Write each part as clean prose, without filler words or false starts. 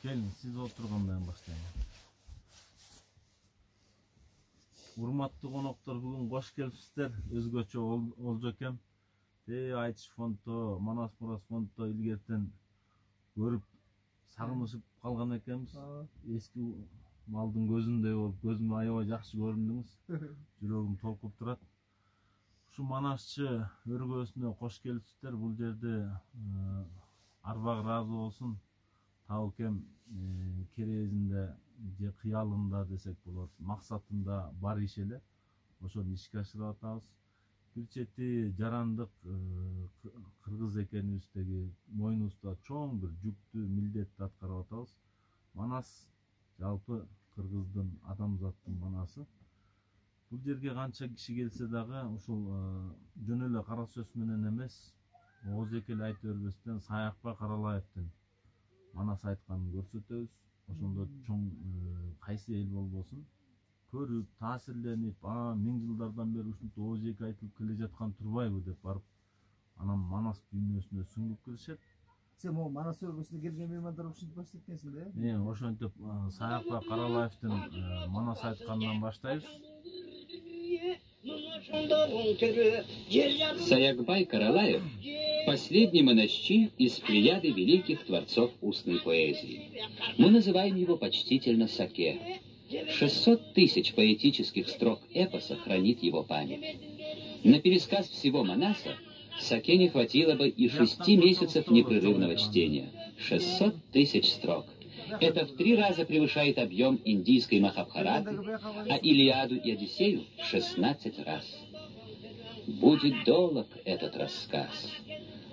Gelin siz oturgandan başlayın. Урматтуу коноктор, бүгүн кош келипсиздер. Өзгөчө олжо экен. Айтыш фондо, Манас Мурас фондо илгертен көрүп сагынышып калган экенбиз. Эски малдын көзүндөй болуп, көзүмө аябай жакшы көрүндүңүз. Жүрөгүм толкуп турат. Ушу Манасчы өргөөсүнө кош келипсиздер. Бул жерде арбак ыраазы болсун. Табыл кем керезинде же кыялында десек болот, максатында бар иш эле. Ошону ишке ашырып атабыз. Бир чети жарандык кыргыз экенибиздеги мойнубузда чоң бир жүктүү милдетти аткарып атабыз. Манас жалпы кыргыздын, адамзаттын манасы. Бул жерге канча киши келсе дагы ушул жөн эле кара сөз менен эмес, ооз экел айта бербестен Саякбай Каралаевдин Манас айтканын көрсөтөбүз. Ошондо чоң кайсы эл болбосун көрүп, таасирленип, 1000 жылдардан бери ушинтип ооз эки айтылып келе жаткан турбайбы деп барып, анан Манас дүйнөсүнө сүңгүп киришет. Сен могу Манас өргөсүнө келген меймандар ушинтип баштайт экенсиң да? Ошентип Саякбай Каралаевдин Манас айтканынан баштайбыз. Саякбай Каралаев – последний монастырь из плеяды великих творцов устной поэзии. Мы называем его почтительно Саке. 600 тысяч поэтических строк эпоса хранит его память. На пересказ всего Манаса Саке не хватило бы и 6 месяцев непрерывного чтения. 600 тысяч строк. Это в 3 раза превышает объем индийской Махабхараты, а Илиаду и Одиссею в 16 раз. Будет долг этот рассказ,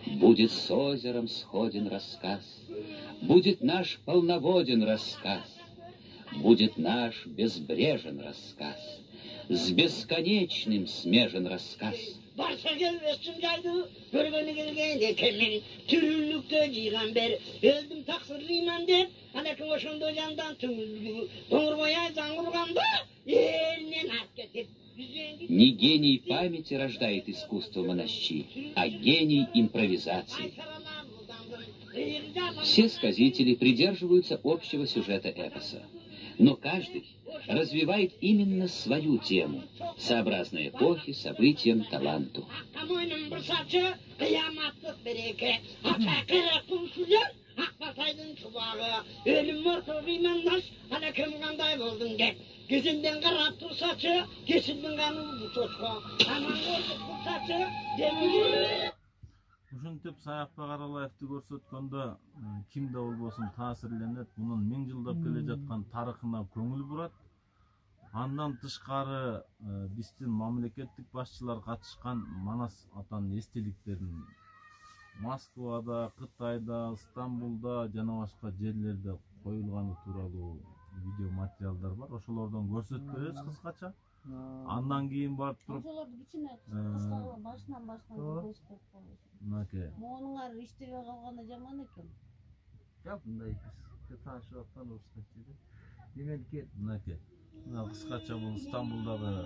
будет с озером сходен рассказ, будет наш полноводен рассказ, будет наш безбрежен рассказ, с бесконечным смежен рассказ. Barsa gelmesin geldi, görgeni gelgende kemin, türlükte ciğen ber, öldüm taksırlıyman der, alekim oşunda candan tümüldü, doğurmaya zangurganda, elinen hak getir. Не гений памяти рождает искусство монащи, а гений импровизации. Все сказители придерживаются общего сюжета эпоса, но каждый развивает именно свою тему, сообразно эпохе, событиям, таланту. Gözünden karap tursaçı, geçinden kanını bu çoçka. Aman koşup tursaçı, demir. Ушинтип Саякбай Каралаевди көрсөткөндө кимде болбосун таасирленет, мунун 1000 жылдап келе жаткан тарыхына көңүл бурат. Андан тышкары биздин мамлекеттик башчылар катышкан Манас атанын эстеликтерин Москвада, Кытайда, Стамбулда жана башка жерлерде коюлганы тууралуу видео материалдар бар. Ошолордон көрсөтүп беребиз кыскача. Андан кийин барып туруп ошолорду кичине кыскалап башынан көрсөтүп коебуз. Мынакей. Монуңар иштебей калганы жаман экен. Жок, мындай биз таашып аткан ушунча. Демек, Мынакей. Кыскача бул Стамбулдагы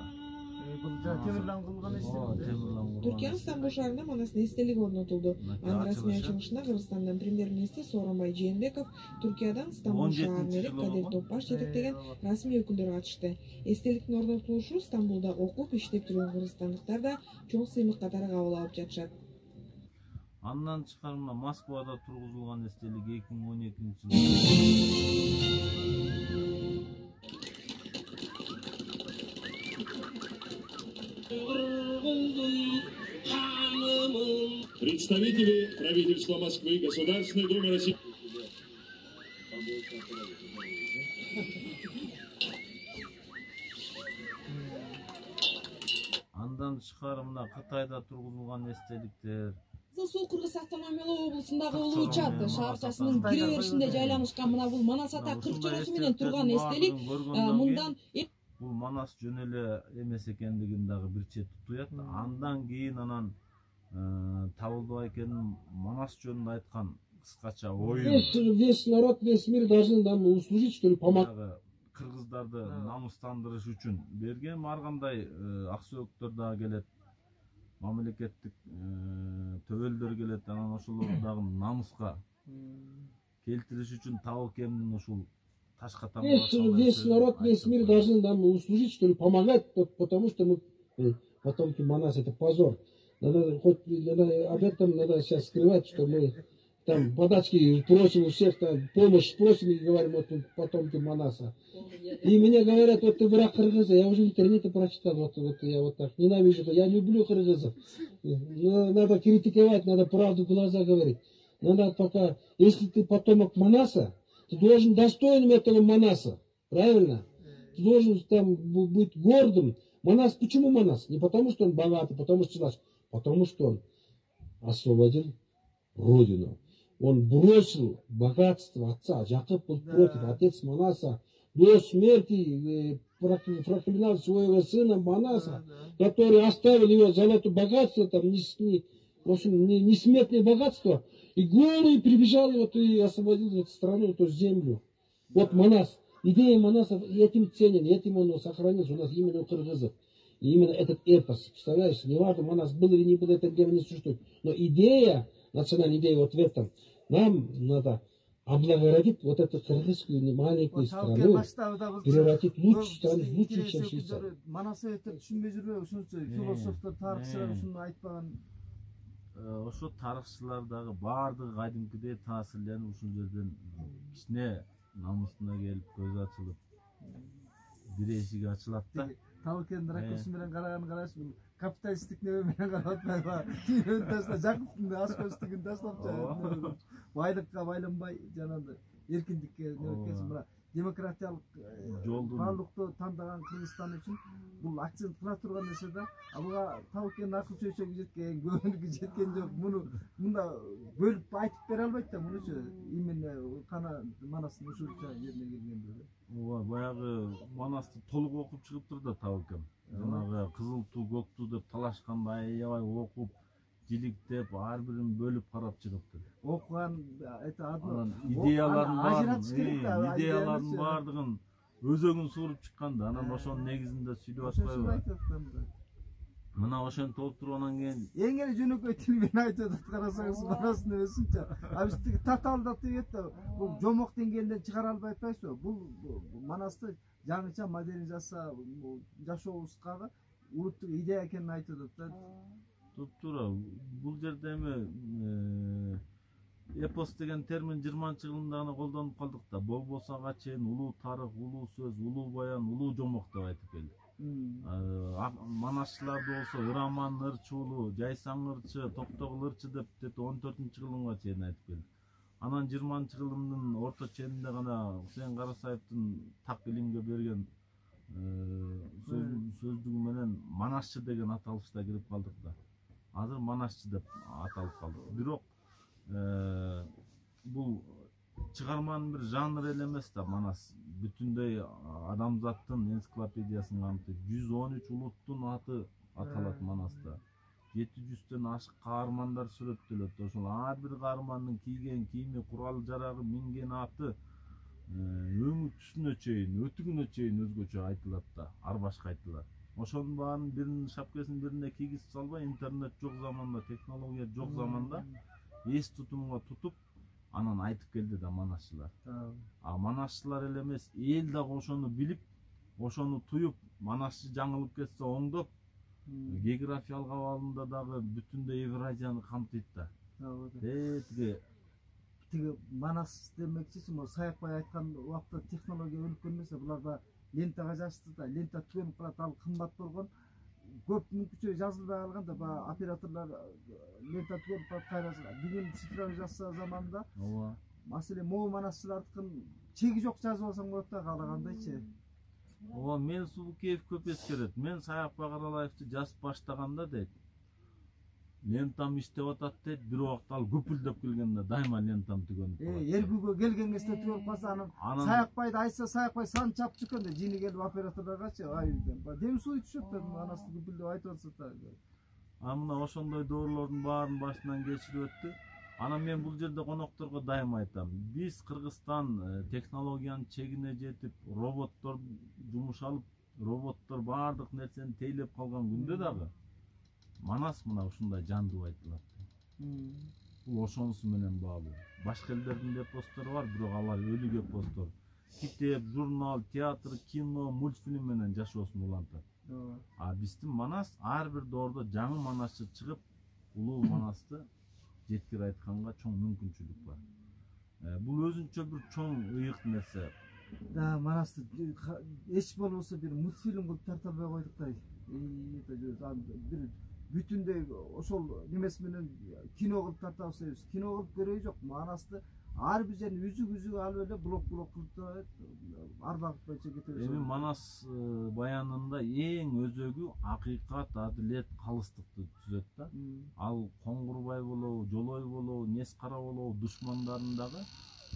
Темирлан кылган эстелик. Түркиянын Стамбул шаарында Манастын эстелиги орнотулду. Анын расмий ачылышына Кыргызстандан премьер-министр Сооронбай Жээнбеков, Түркиядан Стамбул шаарынын эрип Кадыр Топбаш жетектеген расмий өкүлдөр катышты. Эстеликтин орнотулушу Стамбулда окуп, иштеп жүргөн кыргызстандыктар да чоң сыймык катары кабыл алып жатышат. Андан тышкары мына Москвада тургузулган эстелик 2012-жылы. Представители правительства Москвы, Государственной Думы России. Андан тышкары мына Кытайда тургузулган эстеликтер. Суу Кыргыз автономиялуу облусундагы Улуу Чат шаарчасынын кире беришинде жайланышкан мына бул Манас ата кырк чороосу менен турган эстелик мындан бул Манас жөн эле эмес экендигин дагы бир чет туят. Андан кийин анан Табылбай экенин Манас жөнүндө айткан кыскача оюн. Весь народ, весь мир должен нам услужить, что ли, помогать. Кыргыздарды намыстандырыш үчүн берген, ар кандай аксөктөр дагы келет. Мамлекеттик төбөлдөр келет, анан ошолор дагы намыска келтириш үчүн Таукемдин ушул ташка Весь народ, весь мир должен нам услужить, что ли, помогать, потому что мы потомки Манас, это позор. Надо об этом надо сейчас скрывать, что мы там подачки просим у всех, там, помощь просим и говорим, вот потомки Манаса. И мне говорят, вот ты враг кыргыза. Я уже в интернете прочитал, вот я вот так ненавижу, я люблю кыргызов. Надо критиковать, надо правду в глаза говорить. Надо пока, если ты потомок Манаса, ты должен достойным этого Манаса, правильно? Ты должен там быть гордым. Манас, почему Манас? Не потому, что он богатый, потому что наш, потому что он освободил родину. Он бросил богатство отца. Яков был против, отец Манаса до смерти проклинал своего сына Манаса, который оставил его золотое богатство, там, несметное богатство, и голый прибежал вот, и освободил эту страну, эту землю. Вот Манас. Идея Манаса этим ценен, этим он сохранился у нас именно у кыргызов. И именно этот эпос, представляешь, не важно, Манас был или не был, это где не существует. Но идея, национальная идея вот в этом, нам надо облагородить вот эту кыргызскую маленькую страну, превратить в лучшую страну, лучше, чем Швейцария. Манасоветтер түшүнбөй жүрбөйбү, ушунчу философтор, тарыхчылар ушуну айтпаган. Ошо тарыхчылардагы баардыгы кадимкидей таасирленип ушул жерден кичине намысына келип көзү ачылып бир эшиги ачылат да. Таукен ракурсу менен караган караш бул капиталисттик небе менен карап атпайбы? Түйнөнү таштап, Жакуптун ашкөчтүгүн таштап жайып, байлыкка байланбай жанагы эркиндикке небекеси мына демократиялык баалыкту тандаган Кыргызстан үчүн бул акцент кыла турган нерсе да. Буга Таукен акыл чөйчөгү жеткен, көбүнүкү жеткен жок. Муну мында бөлүп айтып бере албайт да мунучу. Именно кана Манастын ушунча жерине келгенде. Ооба, баягы Манасты толук окуп чыгыптыр да Таукен. Жанагы кызыл туу, көк туу деп талашканда аябай окуп, жиликтеп, ар бирин бөлүп карап чыгыптыр. Окуган идеялардын баардыгын өзөгүн сууруп чыккан да. Анан ошонун негизинде сүйлөп атпайбы? Мына ошентип болуп туруп анан кийин эң эле жөнөкөй тил менен айтып атат, карасаңыз Манастын небесинчи. А биз татаалдап дейт да, бул жомок деңгээлден чыгара албай атпайсызбы? Бул Манасты жаңыча модернизация жашообузга улуттук идея экенин айтып атат да. Туптура, бул жерде эми эпос деген термин 20-жылында гана колдонуп калдык да. Болбосо ага чейин улуу тарых, улуу сөз, улуу баян, улуу жомок деп айтып келдик. Манасчыларды болсо Ыраман ырчуулу, Жайсаң ырчы, Токтогул ырчы деп 14-жылга чейин айтып келдик. Анан 20-жылдын орто ченинде гана Хусейин Карасаевдин так илимге берген сөздүгү менен Манасчы деген аталышта кирип калдык да. Азыр Манасчы деп аталып калдык. Бирок бул чыгарманын бир жанры эле эмес да. Манас бүтүндөй адамзаттын энциклопедиясын камтыйт. 113 улуттун аты аталат Манаста. 700-төн ашык каармандар сүрөттөлөт. Ошол ар бир каармандын кийген кийими, курал жарагы, минген аты өңү түсүнө чейин, өтүгүнө чейин өзгөчө айтылат да, ар башка айтылат. Ошонун баарын биринин шапкесин бирине кийгизип салбай, интернет жок заманда, технология жок заманда эс тутумга тутуп, анан айтып келди да Манасчылар. А Манасчылар эле эмес, эл дагы ошону билип, ошону туюп, Манасчы жаңылып кетсе оңдоп, географиялык абалында дагы бүтүндөй Евразияны камтыйт да. Тиги Манас демекчи, могу Саякбай айткан убакта технология өлүккөн эмес, булар да лентага жазды да, лента түгөнүп калат, ал кымбат болгон. Көп мүмкүнчө жазылбай калган да, операторлор лента түгөнүп калат, кайра бүгүн цифровой жазса заманда. Маселе могу Манасчылардыкын чеги жок жазып алсаң болот да, каалагандайчы. Ооба, мен Сулукеев көп эскерет. Мен Саякбай Каралаевди жазып баштаганда дейт, лентам иштеп атат дейт, бир убакта ал күпүлдөп келгенде дайыма лентам түгөнүп калат. Эргүүгө келген кезде түгөнүп калса, анан Саякбайды айтса, Саякбай сан чапып чыккан да, жини келип операторлоргачы, дем суу ичишет да, Манасты күпүлдөп айтып атса да. Мына ошондой доорлордун баарын башынан кечирип өттү. Анан мен бул жерде конокторго дайыма айтам. Биз Кыргызстан технологиянын чегине жетип, роботтор жумуш алып, роботтор баардык нерсени тейлеп калган күндө дагы Манас мына ушундай жандуу айтылат. Бул ошонусу менен баалуу. Башка элдердин эпостору бар, бирок алар өлүк эпостор. Китеп, журнал, театр, кино, мультфильм менен жашоосун улантат. А биздин Манас ар бир доордо жаңы Манасчы чыгып, улуу Манасты жеткире айтканга чоң мүмкүнчүлүк бар. Бул өзүнчө бир чоң ыйык нерсе. Да, Манасты эч болбосо бир мультфильм кылып тарта албай койдук да. Бир бүтүндөй ошол немеси менен кино кылып тартабыз дейбиз. Кино кылып көрөй жок. Манасты ар бир жерин үзүк алып эле блок кылып турат. Ар багыт боюнча кетебиз. Эми Манас баянында эң өзөгү акыйкат, адилет, калыстыкты түзөт да. Ал Коңгурбай болобу, Жолой болобу, Нескара болобу, душмандарындагы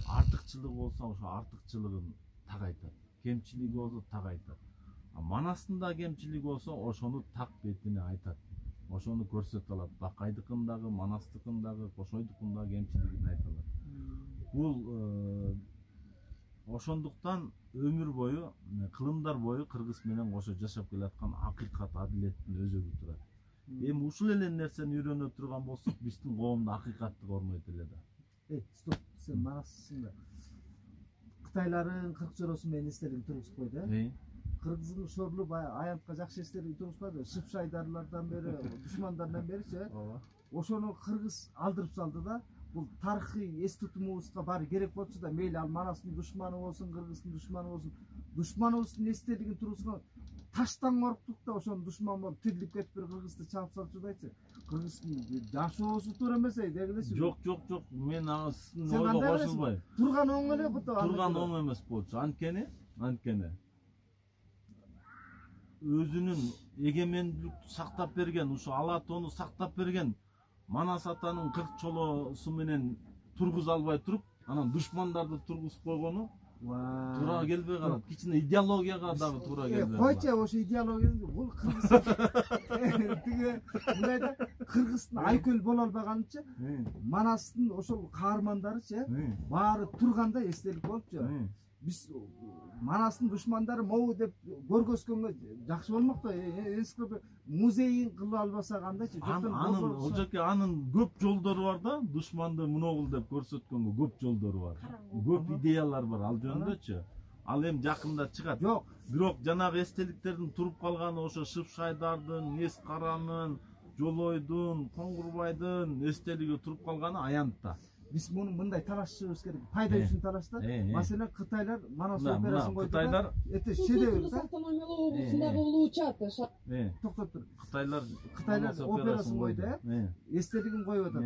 артыкчылыгы болсо ошо артыкчылыгын так айтат. Кемчилиги болсо так айтат. Манастында кемчилиги болсо ошону так бетине айтат. Ошону көрсөтө алат. Бакайдыкындагы, Манастыкындагы, Кошойдукундагы кемчилигин айта алат. Бул ошондуктан өмүр бою, кылымдар бою кыргыз менен кошо жашап келаткан акыйкат, адилеттин өзөгү турат. Эми ушул эле нерсени үйрөнө турган болсок, биздин коомдо акыйкатты корнойт эле да. Стоп, сен Манасысың да. Кытайлардын 40 жоросу менен эстелигин тургузуп койду. Кыргыздын шорлу аянтка жакшы эстелигин тургузбады. Шыпшайдарлардан бери, душмандардан беричи. Ошону кыргыз алдырып салды да. Бул тарыхый эс тутумубузга баары керек болчу да, мейли ал Манастын душманы болсун, кыргыздын душманы болсун, душманыбыздын эстелигин тургузган таштан корктук да, ошонун душман болуп тирилип кетип бир кыргызды чаап салчу дайчы. Кыргыздын жашоосу туура эмес дегилеси. Жок, мен ага сиздин ойго кошулбайм. Турган оң эле бу. Турган оң эмес болчу. Анткени өзүнүн эгемендүүлүктү сактап берген, ушу ала тоону сактап берген Манас атанын 40 чолоосу менен тургуза албай туруп, анан душмандарды тургузуп койгону туура келбей калат. Кичине идеологияга дагы туура келбей калат. Койчу, ошо идеологияны бул кыргыз тиги мындайда кыргыздын айкөл боло албаганычы, Манастын ошол каармандарычы баары турганда эстелик болупчу. Биз Манастын душмандары могу деп көргөзгөнгө жакшы болмок да. Эски музейин кылып албаса кандайчы? Анын көп жолдору бар да, душманды мыногул деп көрсөткөнгө көп жолдору бар. Көп идеялар бар ал жөнүндөчү. Ал эми жакында чыгат. Жок, бирок жанагы эстеликтердин туруп калганы ошо Шыпшайдардын, Нескаранын, Жолойдун, Коңгурбайдын эстелиги туруп калганы аянтта. Биз муну мындай талашышыбыз керек. Пайда үчүн талашта. Маселен, Кытайлар Манас операсын койду. Кытайлар Султулук автономиялуу облусундагы улуу чат. Токтоп тур. Кытайлар операсын койду, эстелигин коюп атат.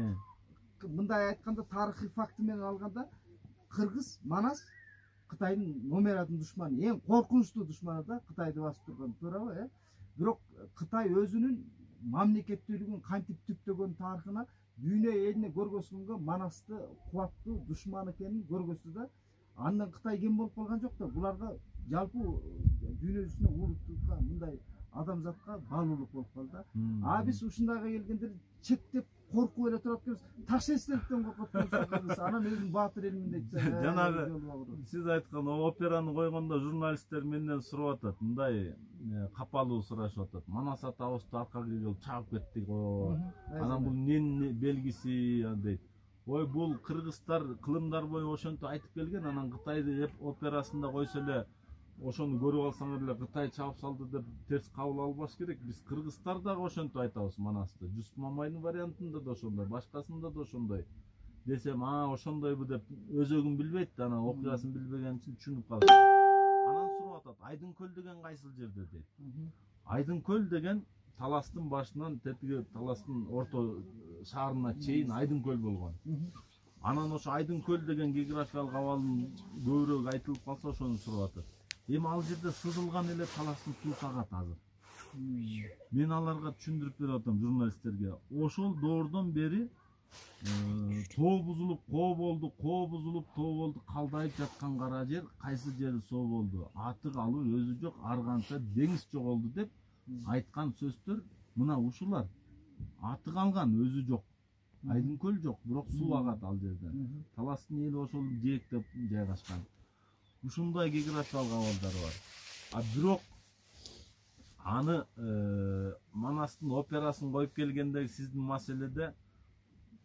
Мындай айтканда, тарыхый факты менен алганда, кыргыз Манас Кытайдын номерадын душманы, эң коркунучтуу душманы да, Кытайды басып турган, туурабы? Бирок Кытай өзүнүн мамлекеттүүлүгүн кантип түптөгөн тарыхына дүйнө элине көргөзгөнгө Манасты кубаттуу душман экенин көргөздү да. Андан Кытай кем болуп калган жок да. Буларга жалпы дүйнө жүзүнө улуттукка, мындай адамзатка баалуулук болуп калды. Биз ушундайга келгенде чектеп коркуп эле турат экенбиз. Таш эстеликтен коркуп турабыз. Анан өзүм баатыр элмин дейт. Жанагы сиз айткан операны койгондо журналисттер менден сурап атат. Мындай капалуу сурашып атат. Манас атабызды аркага келип чаап кеттик го. Анан бул эмненин белгиси дейт. Ой, бул кыргыздар кылымдар бою ошентип айтып келген, анан Кытайды операсында койсо эле ошону көрүп алсаңар эле Кытай чаап салды деп терс кабыл албаш керек. Биз кыргыздар дагы ошентип айтабыз Манасты. Жусуп Мамайдын вариантында да ошондой, башкасында да ошондой. Десем, ошондойбу деп өзөгүн билбейт да, анан окуясын билбеген үчүн түшүнүп калат. Анан сурап атат, Айдын көл деген кайсыл жерде дейт. Айдын көл деген Таластын башынан тетиги Таластын орто шаарына чейин Айдын көл болгон. Анан ошо Айдын көл деген географиялык абалын көбүрөөк айтылып калса ошону сурап атат. Эми ал жерде сызылган эле Таластын суу сагаты азыр. Мен аларга түшүндүрүп берип атам, журналисттерге. Ошол доордон бери тоо бузулуп, коо бузулуп, тоо болду, калдайып жаткан кара жер, кайсы жери соо болду. Аты калуу өзү жок, ар канча деңиз жоголду деп айткан сөздөр мына ушулар. Аты калган, өзү жок. Айдын көл жок, бирок суу агат ал жерден. Таластын эли ошол жээктеп жайгашкан. Ушундай географиялык абалдары бар. Бирок аны Манастын операсын коюп келгендеги сиздин маселеде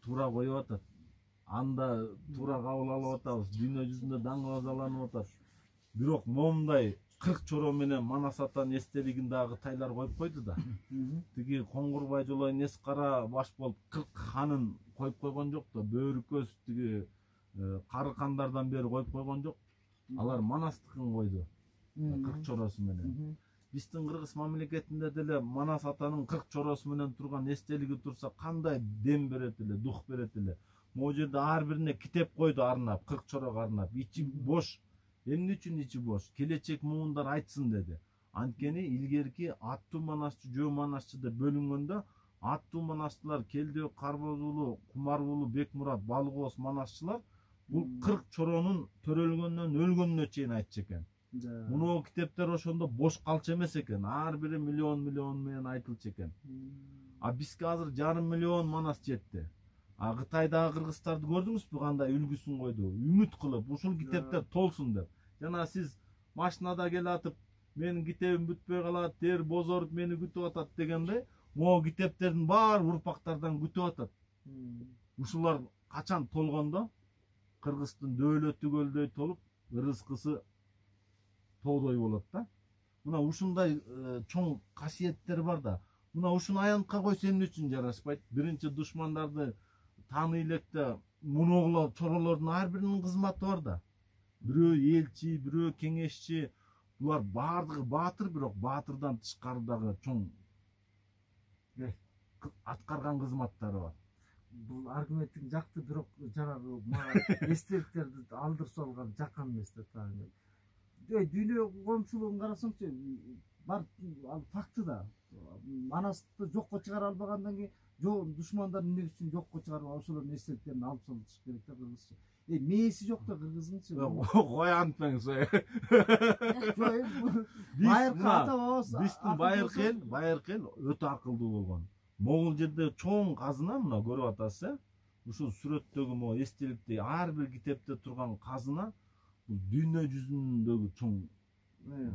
туура коюп атат. анда туура кабыл алып атабыз, дүйнө жүзүндө даңгазаланып атат. Бирок момундай 40 чоро менен Манас атанын эстелигин дагы Кытайлар коюп койду да. Тиги Коңгурбай жолой нес кара баш болуп 40 ханын коюп койгон жок да. Бөрүкөз тиги Карыкандардан бери коюп койгон жок. Алар Манастыкын койду. 40 чоросу менен. Биздин кыргыз мамлекетинде деле Манас атанын 40 чоросу менен турган эстелиги турса кандай дем берет эле, дух берет эле. Могу жерде ар бирине китеп койду арнап, 40 чорого арнап. Ичи бош. Эмне үчүн ичи бош? Келечек муундар айтсын деди. Анткени илгерки аттуу манасчы, жөө манасчы деп бөлүнгөндө аттуу манасчылар Келдөө, Карбоз уулу, Кумар уулу, Бекмурат, Балгоос манасчылар бул 40 чоронун төрөлгөндөн өлгөнүнө чейин айтчу экен. Муну китептер ошондо бош калчу эмес экен. Ар бири миллион менен айтылчу экен. А бизге азыр 5,5 миллион манас жетти. А Кытайдагы кыргыздарды көрдүңүзбү кандай үлгүсүн койду? Үмүт кылып, ушул китептер толсун деп. Жана сиз машинада келатып, менин китебим бүтпөй калат, тер бозоруп мени күтүп атат дегенде, могу китептердин баары урпактардан күтүп атат. Ушулар качан толгондо кыргыздын дөөлөтү көлдөй толуп, ырыскысы тоодой болот да. Мына ушундай чоң касиеттер бар да. Мына ушуну аянтка койсо эмне үчүн жарашпайт? Биринчи душмандарды тааный электе муногулар чоролордун ар биринин кызматы бар да. Бирөө элчи, бирөө кеңешчи, булар баардыгы баатыр, бирок баатырдан тышкары дагы чоң аткарган кызматтары бар. Бул аргументиң жакты, бирок жанагы мага эстеликтерди алдырып салган жаккан эмес да тааный. Дүйнө коомчулугун карасаңчы, бар факты да. Манасты жокко чыгара албагандан кийин душмандарын эмне үчүн жокко чыгарып ошолордун эстеликтерин алып салыш керек да кыргызча. Мээси жок да кыргыздыңчы. Кой антпеңиз. Биздин байыркы эл өтө акылдуу болгон. Могул жерде чоң казына мына көрүп атасыз, ушул сүрөттөгү могу эстеликте ар бир китепте турган казына бул дүйнө жүзүндөгү чоң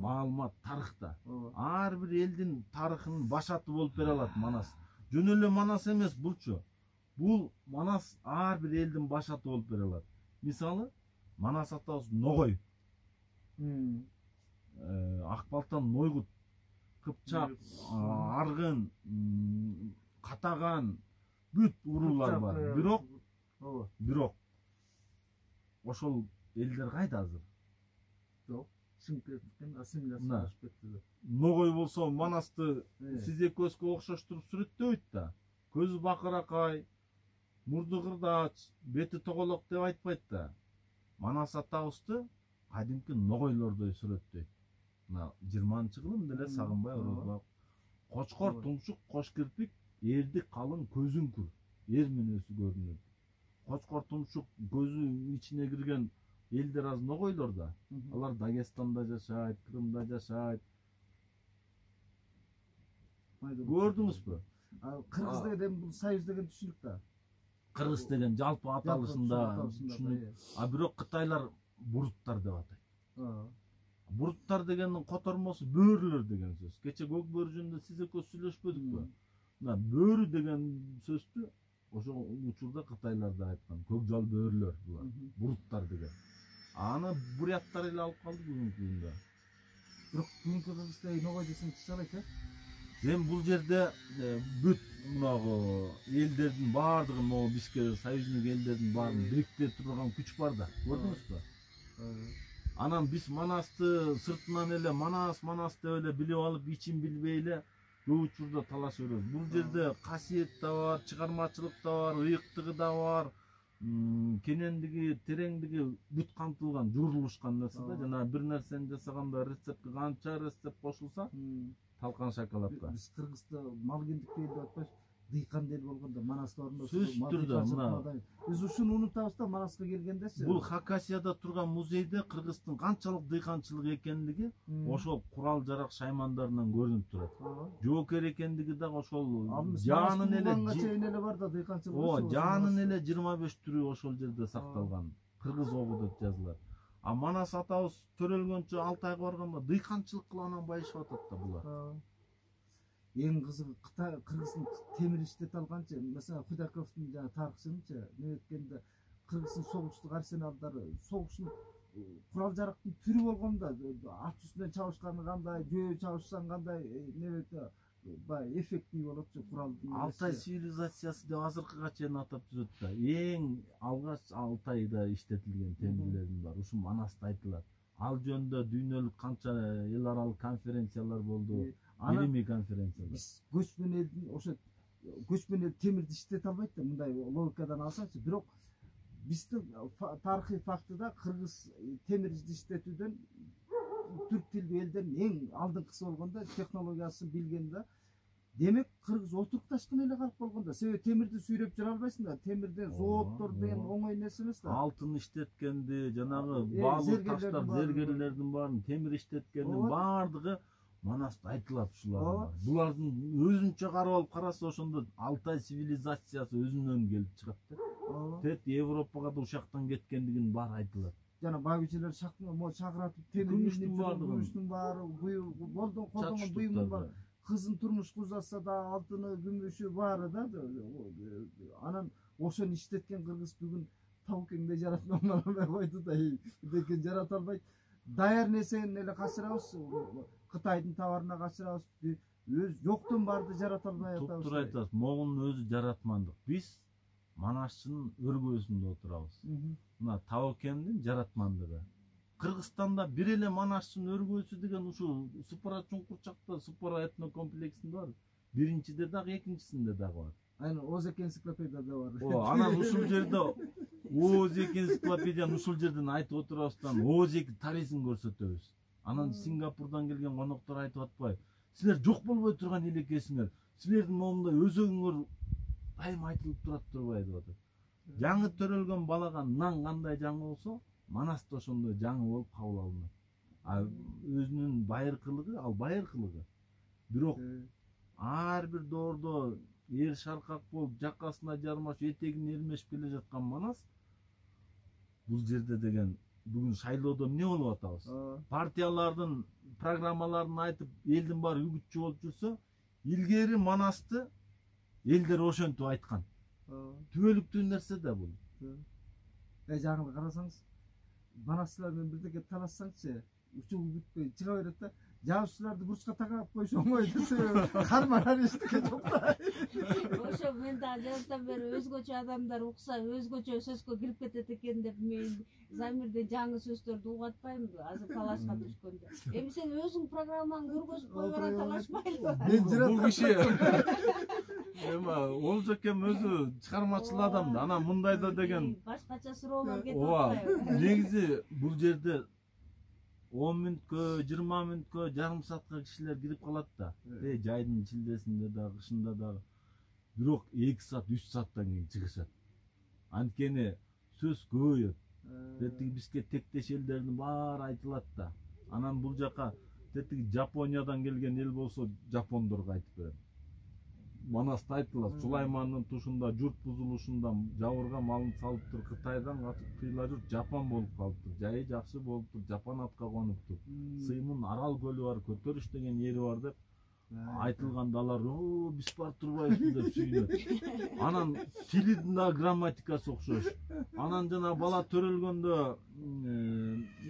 маалымат, тарыхта. Ар бир элдин тарыхынын башаты болуп бере алат Манас. Жөн эле Манас эмес булчу. Бул Манас ар бир элдин башаты болуп бере алат. Мисалы, Манас атабыз Ногой. Акбалтан Нойгут, Кыпчак, Аргын, Катаган бүт уруулар бар. Бирок ошол элдер кайда азыр? Жок, чыгып кеткен, ассимиляциялашып кетти. Ногой болсо Манасты сиз экөөсүгө окшоштуруп сүрөттөбөйт да. Көзү бакыракай, мурду кырдач, бети тоголок деп айтпайт да. Манас атабызды кадимки Ногойлордой сүрөттөйт. Мына 20-кылым деле Сагынбай Орозбак. Кочкор тумшук, кош кирпик, эрди калың көзүң күр. Эр мүнөзү көрүнөт. Кочкор тумшук көзү ичине кирген элдер аз Ногойлорда. Алар Дагестанда жашайт, Крымда жашайт. Көрдүңүзбү? Кыргыз деген бул союз деген түшүнүк да. Кыргыз деген жалпы аталышында түшүнүк. А бирок Кытайлар буруттар деп атайт. Буруттар дегендин котормосу бөөрүлөр деген сөз. Кече көк бөөрү жөнүндө сиз экөөс сүйлөшпөдүкпү? Мына бөөрү деген сөздү ошол учурда Кытайлар да айткан. Көк жал бөөрүлөр булар. Буруттар деген. Аны буряттар эле алып калды бүгүнкү күндө. Бирок бүгүнкү Кыргызда Ногой десең чыга алайт, Эми бул жерде бүт мынагу элдердин баардыгы, могу бизге союзник элдердин баарын бириктире турган күч бар да. Көрдүңүзбү? Анан биз Манасты сыртынан эле Манас деп эле билип алып, ичин билбей эле көп учурда талашып жүрөбүз. Бул жерде касиет да бар, чыгармачылык да бар, ыйыктыгы да бар, кенендиги, тереңдиги бүт камтылган, журулушкан нерсе да. Жана бир нерсени жасаганда рецептке канча рецепт кошулса, талкан шоколадка. Биз Кыргызда малгендикте деп атпайбыз, дыйкан дел болгондо Манаста сөз түрдө мына. Биз ушуну унутабыз да Манаска келгендечи. Бул Хакасияда турган музейде кыргыздын канчалык дыйканчылык экендиги ошол курал жарак шаймандарынан көрүнүп турат. Жоокер экендиги дагы ошол жанын эле бар да дыйканчылык. Жанын эле 25 түрү ошол жерде сакталган. Кыргыз огу деп жазылат. А Манас атабыз төрөлгөнчө 6 айга барганда дыйканчылык кылып анан байышып атат да булар. Эң кызыгы Кыргыздын темир иштете алганчы, mesela Худаковдун жана тарыхчынчы, неткенде Кыргыздын согуштук арсеналдары, согуштун курал жарактын түрү болгондо ат үстүнөн чабышканы кандай, жөө чабышсаң кандай баягы эффектный болотчу куралдын. Алтай цивилизациясы деп азыркыга чейин атап жүрөт да. Эң алгач Алтайда иштетилген темирлердин бар. Ушу Манаста айтылат. Ал жөнүндө дүйнөлүк канча эл аралык конференциялар болду, илимий конференциялар. Биз көчмөн элдин ошо көчмөн эл темирди иштете албайт да, мындай логикадан алсаңчы. Бирок биздин тарыхый фактыда кыргыз темирди иштетүүдөн түрк тилдүү элдердин эң алдыңкысы болгондо, технологиясын билген да. Демек кыргыз отурукташкан эле калп болгондо. Себеби темирди сүйрөп жүрө албайсың да. Темирден заводдор деген оңой нерсе эмес да. Алтын иштеткенди, жанагы баалуу таштар, зергерлердин баарын темир иштеткендин баардыгы Манаста айтылат ушулар. Булардын өзүнчө карап алып караса ошондо Алтай цивилизациясы өзүнөн келип чыгат да. Тет Европага да ушактан кеткендигин баары айтылат. Жана багичелер чакыратып темирдин баары болдон колдонгон буюмун бар. Кызын турмуш кузатса да алтыны, күмүшү баары да. Анан ошону иштеткен кыргыз бүгүн Таукеңде жаратмай койду да. Декен жарата албайт. Даяр нерсени эле качырабыз. Кытайдын товарына качырабыз. Өз жоктон барды жарата албай атабыз. Туптур айтасыз, могунун өзү жаратмандык. Биз Манашчынын өргөөсүндө отурабыз. Мына Таукемдин жаратмандыгы. Кыргызстанда бир эле Манашчынын өргөөсү деген ушул Супара чуңкурчакта, Супара этнокомплексинде бар. Биринчиде дагы, экинчисинде дагы бар. Aynen Ozeki ensiklopediyada var. Анан ушул жерде Озеки энциклопедияны ушул жерден айтып отурабыздан Озеки тарихин көрсөтөбүз. Анан Сингапурдан келген коноктор айтып атпайбы? Силер жок болбой турган эле экенсиңер. Силердин момундай өзөгүңөр дайым айтылып турат турбайбы деп атат. Жаңы төрөлгөн балага нан кандай жаңы болсо, Манаста ошондой жаңы болуп кабыл алынат. Өзүнүн байыркылыгы, ал байыркылыгы. Бирок ар бир доордо эр шаркак болуп, жакасына жармаш, этегин эрмешип келе жаткан Манас бул жерде деген бүгүн шайлоодо эмне болуп атабыз? Партиялардын программаларын айтып, элдин баары үгүтчү болуп жүрсө, илгери Манасты элдер ошентип айткан. Түбөлүктүү нерсе да бул. Жагын карасаңыз, Манастар менен бирдеке талашсаңчы, учугу бүтпөй чыга берет да. Жабышчыларды бурчка такап коюш оңой десе, карманар эчтеке жок да. Ошо мен да жаштан бери өзгөчө адамдар укса, өзгөчө сөзгө кирип кетет экен деп мен Замирде жаңы сөздөрдү угатпаймынбы азыр талашка түшкөндө. Эми сен өзүң программаңды көргөзүп койгона талашпайлы. Мен бул киши эми Олжокем өзү чыгармачыл адам да. Анан мындай да деген башкача суроолор кетип атпайбы? Негизи бул жерде 10 мүнөткө, 20 мүнөткө, жарым саатка кишилер кирип калат да. Жайдын чилдесинде да, кышында да. Бирок 2 саат, 3 сааттан кийин чыгышат. Анткени сөз көбөйөт. Тетиги бизге тектеш элдердин баары айтылат да. Анан бул жака тетиги Жапониядан келген эл болсо, жапондорго айтып берет. Манаста айтылат, Сулаймандын тушунда журт бузулушунда жабырга малын салыптыр, Кытайдан качып кыйла журт Жапон болуп калыптыр. Жайы жакшы болуптур, Жапон атка конуптур. Сыймын Арал көлү бар, көтөрүш деген жери бар деп айтылгандалар, биз бар турбайбыз деп сүйүнөт. Анан тилидин да грамматикасы окшош. Анан жана бала төрөлгөндө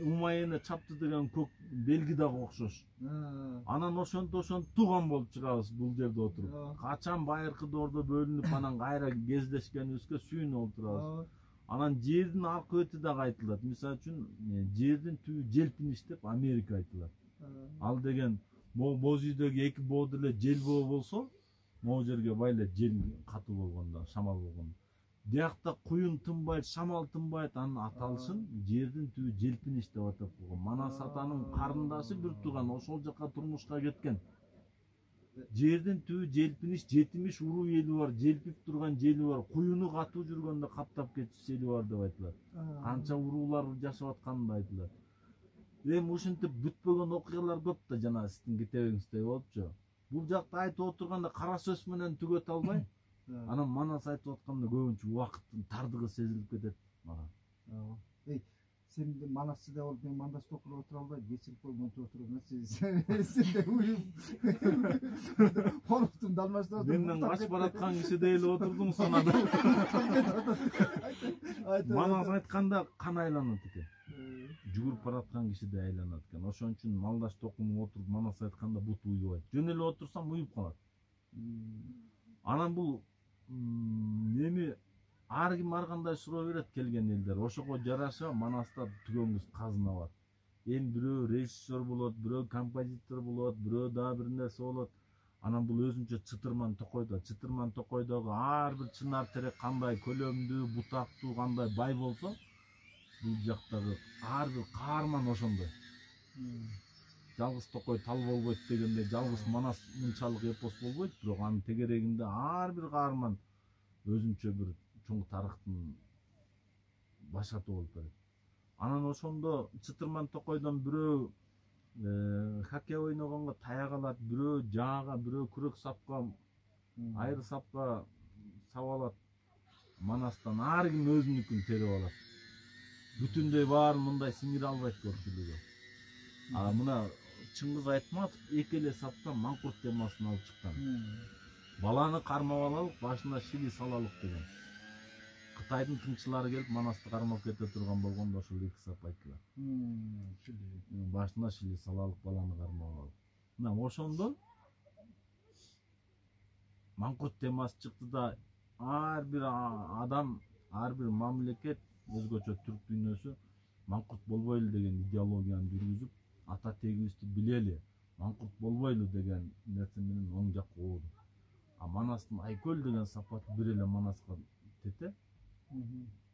умайыны чапты деген көк белги дагы окшош. Анан ошонто тууган болуп чыгабыз бул жерде отуруп. Качан байыркы доордо бөлүнүп анан кайра кездешкенибизге сүйүнүп отурабыз. Анан жердин аркы бети дагы айтылат. Мисалы үчүн жердин түбү желпиниш деп Америка айтылат. Ал деген боз үйдөгү эки боо деле жел боо болсо, могу жерге байле жел катуу болгондо, шамал болгондо. Биякта куюн тынбайт, шамал тынбайт, анын аталышын жердин түбү желпиниш деп атап койгон. Манас атанын карындашы бир тууган ошол жака турмушка кеткен. Жердин түбү желпиниш, жетимиш уруу эли бар, желпип турган жели бар, куюну катуу жүргөндө каптап кетиш жели бар деп айтылат. Канча уруулар жашап атканы да айтылат. Эми ушинтип бүтпөгөн окуялар көп да, жана сиздин китебиңизде болупчу. Бул жакта айтып отурганда кара сөз менен түгөт албай, анан Манас айтып атканда көбүнчө убакыттын тардыгы сезилип кетет мага. Sen de Manasçı'da olup ben Mandaş Tokur'da otura albayım. Geçirip koymayınca oturuyorum. Sen de uyum. Korktum Dalmaç'ta oturdum. Benden kaç baratkan kişi değil oturdun sana da. Manas aytkanda kan aylanат экен. Жүгүрүп бараткан киши да айланат экен. Ошон үчүн Малдаш Токумов отуруп Манас айтканда бут уйбайт. Жөн эле отурсам уюп калат. Анан бул эми ар ким ар кандай суроо берет келген элдер. Ошого жараша Манаста түгөнгүс казына бар. Эми бирөө режиссер болот, бирөө композитор болот, бирөө дагы бир нерсе болот. Анан бул өзүнчө Чытырман Токойдо. Чытырман Токойдогу ар бир чынар терек кандай көлөмдүү, бутактуу, кандай бай болсо, бул жактагы ар бир каарман ошондой. Жалгыз Токой тал болбойт дегенде, жалгыз Манас мынчалык эпос болбойт, бирок анын тегерегинде ар бир каарман өзүнчө бир чоң тарыхтын башаты болуп берет. Анан ошондо Чытырман Токойдон бирөө хоккей ойногонго таяк алат, бирөө жаага, бирөө күрөк сапка, айры сапка сап алат. Манастан ар ким өзүнүкүн терип алат. Бүтүндөй баарын мындай сиңире албайт көпчүлүгү. Мына Чыңгыз Айтматов эки эле сапта Маңкурт темасын алып чыккан. Баланы кармап алалык, башына шили салалык деген. Кытайдын тыңчылары келип Манасты кармап кете турган болгондо ошол эки сап айтылат. Башына шили салалык, баланы кармап алалык. Мына ошондо Маңкурт темасы чыкты да ар бир адам, ар бир мамлекет өзгөчө түрк дүйнөсү Маңкурт болбойлу деген идеологияны жүргүзүп, ата тегибизди билели, Маңкурт болбойлу деген нерсе менен оң жакка ооду. Манастын Айкөл деген сапаты бир эле Манаска тете.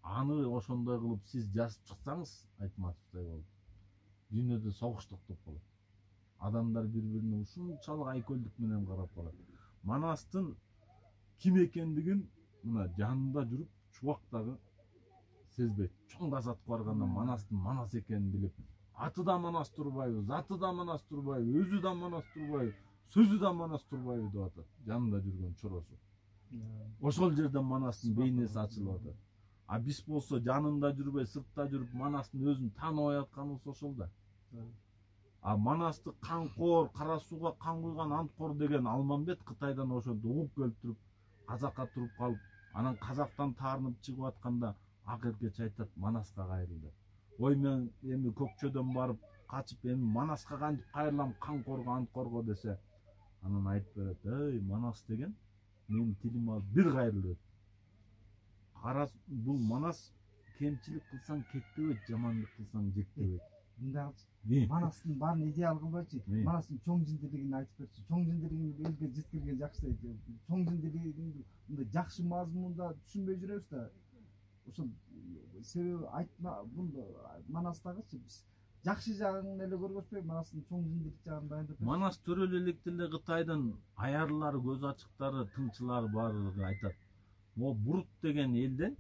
Аны ошондой кылып сиз жазып чыксаңыз, Айтматовдой болуп, дүйнөдө согуш токтоп калат. Адамдар бири-бирине ушунчалык айкөлдүк менен карап калат. Манастын ким экендигин мына жанында жүрүп, чубактагы сезбейт. Чоң казатка барганда Манастын Манас экенин билип, аты да Манас Турбаев, заты да Манас Турбаев, өзү да Манас Турбаев, сөзү да Манас Турбаев деп атат. Жанында жүргөн чоросу. Ошол жерден Манастын бейнеси ачылып атат. Биз болсо жанында жүрбөй, сыртта жүрүп Манастын өзүн тааныбай атканыбыз ошол да. Манасты канкор, кара сууга кан куйган анткор деген Алмамбет Кытайдан ошондо угуп келип туруп, казакка туруп калып, анан казактан таарынып чыгып атканда акыркече айтат Манаска кайрылды. Ой мен эми көкчөдөн барып качып эми Манаска кантип кайрылам, канкорго, анткорго десе, анан айтып берет, ey Манас деген менин тилим алып бир кайрылып. Кара бул Манас кемчилик кылсаң кектебейт, жамандык кылсаң жектебейт. Манастын баарын идеал кылбайчы, Манастын чоң жиндилигин айтып берчи. Чоң жиндилигин элге жеткирген жакшы дейт. Чоң жиндилигин мындай жакшы мазмунда түшүнбөй жүрөбүз да. Ошол себеби айтма бунда Манастагычы биз жакшы жагын эле көргөзбөй, Манастын чоң жиндилик жагын баяндап. Манас төрөлөлүктө эле Кытайдын аярлары, көз ачыктары, тыңчылары баардыгы айтат. О Бурут деген элден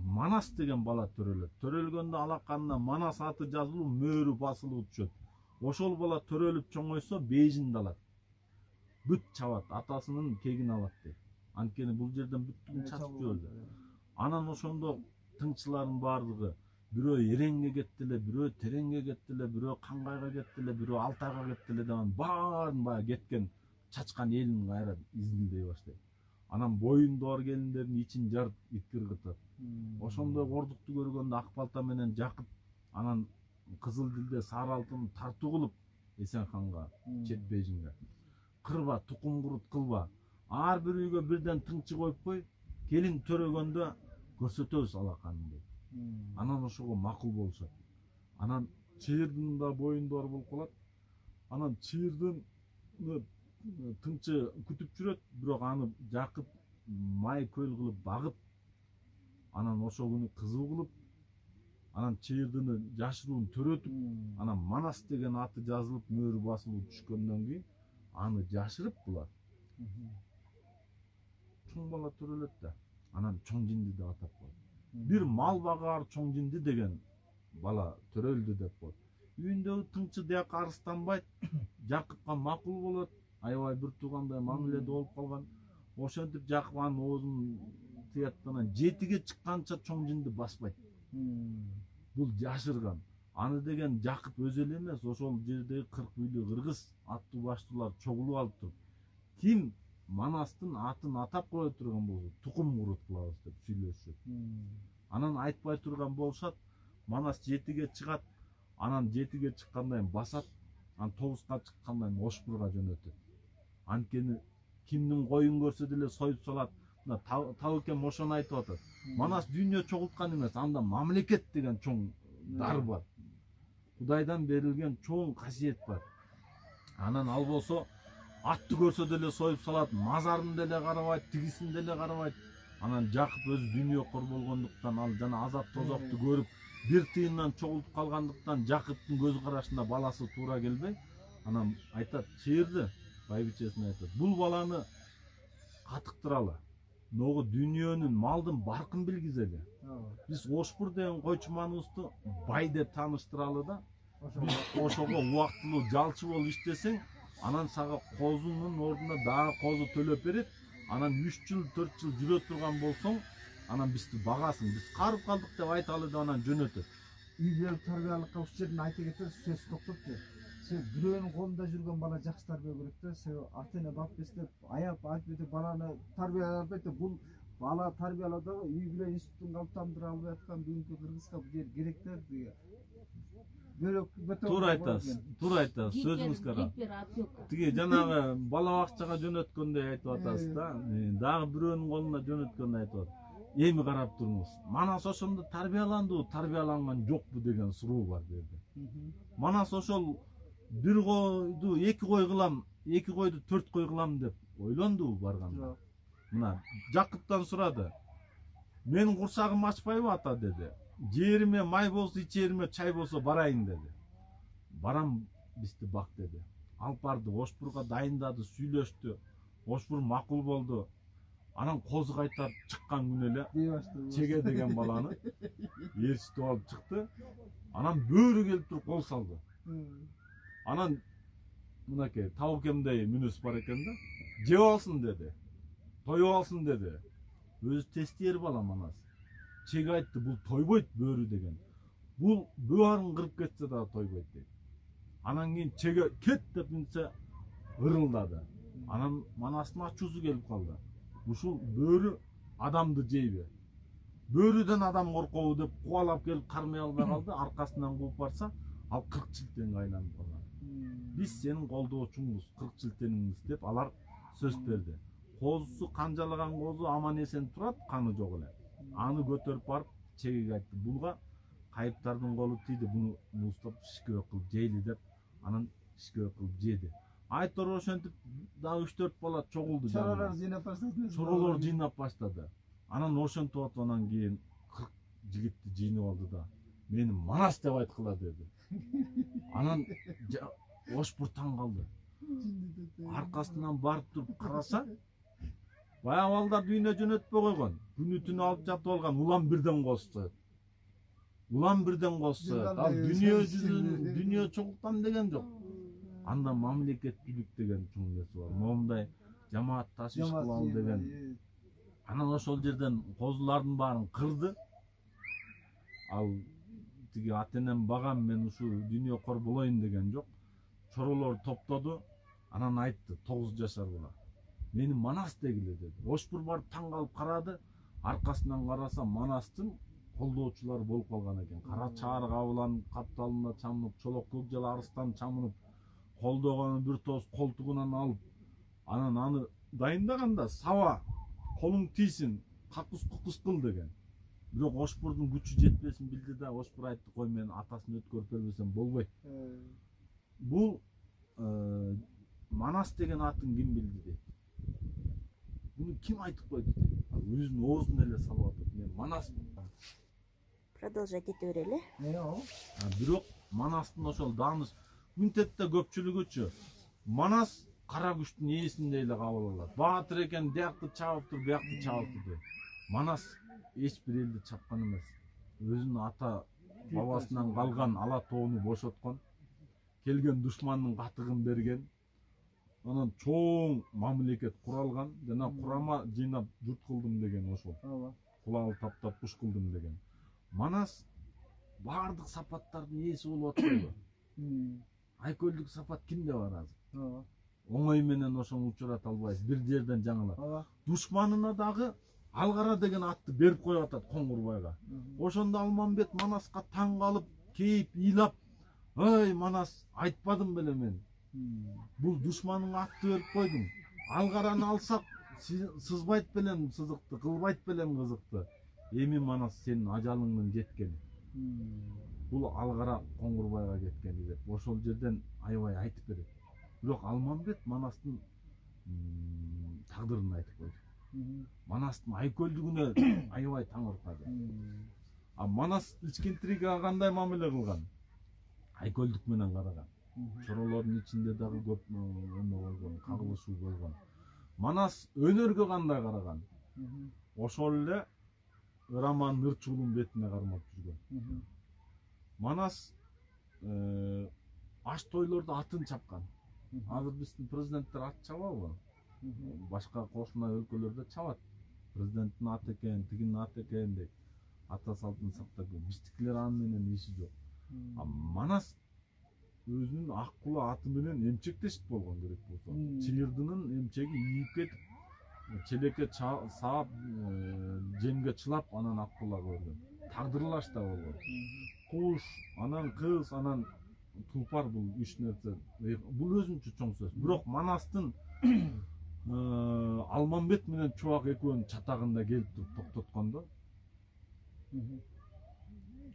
Манас деген бала төрөлөт. Төрөлгөндө алаканына Манас аты жазылып, мөөрү басылып түшөт. Ошол бала төрөлүп чоңойсо бейжинди алат. Бүт чабат, атасынын кегин алат дейт. Анткени бул жерден бүттүгүн чачып жиберди. Анан ошондо тыңчылардын баардыгы бирөө Эреңге кетти эле, бирөө Тереңге кетти эле, бирөө Кангайга кетти эле, бирөө Алтайга кетти эле деген баарын баягы кеткен чачкан элин кайра изилдей баштайт. Анан боюнда бар келиндердин ичин жарып иткир кытат. Ошондой кордукту көргөндө ак балта менен жакып, анан кызыл дилде сары алтын тартуу кылып Эсенханга, чет бейжинге. Кырба, тукум курут кылба. Ар бир үйгө бирден тыңчы коюп кой, келин төрөгөндө көрсөтөбүз алаканын дейт. Анан ошого макул болушат. Анан чыйырдын да боюнда бар болуп калат. Анан чыйырдын тыңчы күтүп жүрөт, бирок аны жакып, май көл кылып багып, анан ошол күнү кызуу кылып, анан чыйырдыны жашыруун төрөтүп, анан Манас деген аты жазылып, мөөрү басылып түшкөндөн кийин аны жашырып булар. Чоң бала төрөлөт да, анан чоң жинди деп атап коет. Бир мал багаар чоң жинди деген бала төрөлдү деп коет. Үйүндөгү тыңчы дияк арыстанбайт, Жакыпка макул болот. Аябай бир туугандай мамиледе болуп калган. Ошентип Жакып анын оозун тыяттан 7ге чыкканча чоң жинди баспайт. бул жашырган. Аны деген Жакып өзү эле эмес, ошол жердеги 40 үйлүү кыргыз аттуу баштуулар чогулуп алып туруп, ким Манастын атын атап кое турган болсо тукум курут кылабыз деп сүйлөшүшөт. Анан айтпай турган болушат, Манас 7-ге чыгат, анан 7-ге чыккандан басат, анан 9-га чыккандан Ошбурга жөнөтөт. Анткени кимдин коюн көрсө деле союп салат. Мына Табыкем ошону айтып атат. Манас дүйнө чогулткан эмес, анда мамлекет деген чоң дар бар. Кудайдан берилген чоң касиет бар. Анан ал болсо атты көрсө деле союп салат, мазарын деле карабайт, тигисин деле карабайт. Анан Жакып өзү дүйнөкөр болгондуктан, ал жана азап тозокту көрүп, бир тыйындан чогултуп калгандыктан Жакыптын көз карашында баласы туура келбей, анан айтат, чыйырды, байбичесине айтат. Бул баланы катыктыралы. Ногу дүйнөнүн, малдын баркын билгизели. Биз Ошбур деген койчуманыбызды бай деп тааныштыралы да, ошого убактылуу жалчы болуп иштесең, анан сага козунун ордуна дагы козу төлөп берет. Анан 3 жыл, 4 жыл жүрө турган болсоң, анан бизди багасың, биз карып калдык деп айталы деп анан жөнөтөт. Үй бүлөлүк тарбиялыкка ушул жерден айта кетер, сөз токтопту. Сен бирөөнүн колунда жүргөн бала жакшы тарбия көрөт да, сен ата-эне бап эстеп, аяп айтып баланы тарбиялап бул бала тарбиялоодогу үй бүлө институтун калыптандыра албай аткан бүгүнкү кыргызга бул жер керектер деген. Туура айтасыз, сөзүңүз кара. Тиги жанагы бала бакчага жөнөткөндөй айтып атасыз да, дагы бирөөнүн колуна жөнөткөндөй айтып атат. Эми карап туруңуз. Манас ошондо тарбияланды, тарбияланган жокпу деген суроо бар берди. Манас ошол бир койду 2 кой кылам, 2 койду 4 кой кылам деп ойлонду барганда. Мына Жакыптан сурады. Менин курсагым ачпайбы ата деди. Жериме май болсо, ичериме чай болсо барайын деди. Барам бизди бак деди. Алып барды, Ошбурга дайындады, сүйлөштү. Ошбур макул болду. Анан козу кайтарып чыккан күнү эле Чеге деген баланы ээрчитип алып чыкты. Анан бөөрү келип туруп кол салды. Анан мынакей Табыкемдей мүнөз бар экен да. Жеп алсын деди. Тоюп алсын деди. Өзү тестер бала Манас. Чеге айтты, бул тойбойт бөөрү деген. Бул бөөрүн кырып кетсе да тойбойт дейт. Анан кийин Чеге кет деп минсе ырылдады. Анан Манастын ачуусу келип калды. Ушул бөөрү адамды жейби? Бөөрүдөн адам коркобу деп кубалап келип кармай албай калды. Аркасынан кууп барса, ал 40 жылтенге айланып калган. Биз сенин колдоочуңбуз, 40 жылтениңиз деп алар сөз берди. Козусу канжалаган козу аман эсен турат, каны жок эле. Аны көтөрүп барып Чегеге айтты. Булга кайыптардын колу тийди, буну муздап шишкебе кылып жейли деп, анан шишкебе кылып жеди. Айтор ошентип дагы 3-4 бала чогулду. Чоролор жыйнап баштады. Чоролор жыйнап баштады. Анан ошентип атып анан кийин 40 жигитти жыйнап алды да, мени Манас деп айткыла деди. Анан Ошбур таң калды. Аркасынан барып туруп караса, баягы балдар дүйнө жөнөтпөй койгон. Күнү түнү алып жатып алган улам бирден косчу. Улам бирден косчу. Ал дүйнө чогултам деген жок. Анда мамлекеттүүлүк деген чоң нерсе бар. Момундай жамаат ташыш кылалы деген. Анан ошол жерден козулардын баарын кырды. Ал тиги ата-энем багам, мен ушу дүйнөкөр болоюн деген жок. Чоролор топтоду. Анан айтты, 9 жашар бала. Мени Манас дегиле деди. Ошбур барып таң калып карады. Аркасынан караса Манастын колдоочулары болуп калган экен. Кара чаар кабыланып, капталына чамынып, чолок көк жала арыстан чамынып, колдогону бир тоз колтугунан алып, анан аны дайындаганда саба, колуң тийсин, какус-кукус кыл деген. Бирок Ошбурдун күчү жетпесин билди да, Ошбур айтты, кой мен атасын өткөрүп бербесем болбойт. Бул Манас деген атын ким билди дейт. Буну ким айтып койду дейт. Өзүнүн оозун эле салып атат. Мен Манаспын. Продолжать ете берели. Бирок Манастын ошол дааныш мынтетте көпчүлүгүчү Манас кара күчтүн ээсиндей эле кабыл алат. Баатыр экен, биякты чабыптыр, биякты чабыптыр. Манас эч бир элди чапкан эмес. Өзүнүн ата бабасынан калган ала тоону бошоткон, келген душмандын катыгын берген, анан чоң мамлекет куралган, жана курама жыйнап журт кылдым деген ошол. Кулалы таптап куш кылдым деген. Манас баардык сапаттардын ээси болуп атпайбы? Айкөлдүк сапат кимде бар азыр? Оңой менен ошону учурата албайсыз, бир жерден жаңылат. Душманына дагы Алгара деген атты берип коюп атат Коңгурбайга. Ошондо Алмамбет Манаска таң калып, кейип, ыйлап, "Ой, Манас, айтпадым беле мен. Бул душманыңа атты берип койдуң. Алгараны алсак, сызбайт белем сызыкты, кылбайт белем кызыкты. Эми Манас сенин ажалыңдын жеткени." Бул Алгара Коңгурбайга кеткени деп ошол жерден аябай айтып берет. Бирок Алмамбет Манастын тагдырын айтып койду. Манастын айкөлдүгүнө аябай таңыркады. А Манас ичкинтирге кандай мамиле кылган? Айкөлдүк менен караган. Чоролордун ичинде дагы көп эме болгон, кагылышуу болгон. Манас өнөргө кандай караган? Ошол эле Ыраман Нырчуулун бетине кармап жүргөн. Манас аш тойлордо атын чапкан. Азыр биздин президенттер ат чабабы? Башка кошуна өлкөлөрдө чабат. Президенттин аты экен, тигинин аты экен дейт. Ата салтын сактап, биздикилер аны менен иши жок. Манас өзүнүн аккулу аты менен эмчектешип болгон керек болсо. Чилирдынын эмчеги ийип кетип, челекке саап, жемге чылап, анан аккулага көргөн. Тагдырлаш да болгон. Куш, анан кыз, анан тулпар бул үч нерсе. Бул өзүнчө чоң сөз. Бирок Манастын Алмамбет менен Чубак экөөнүн чатагында келип туруп токтоткондо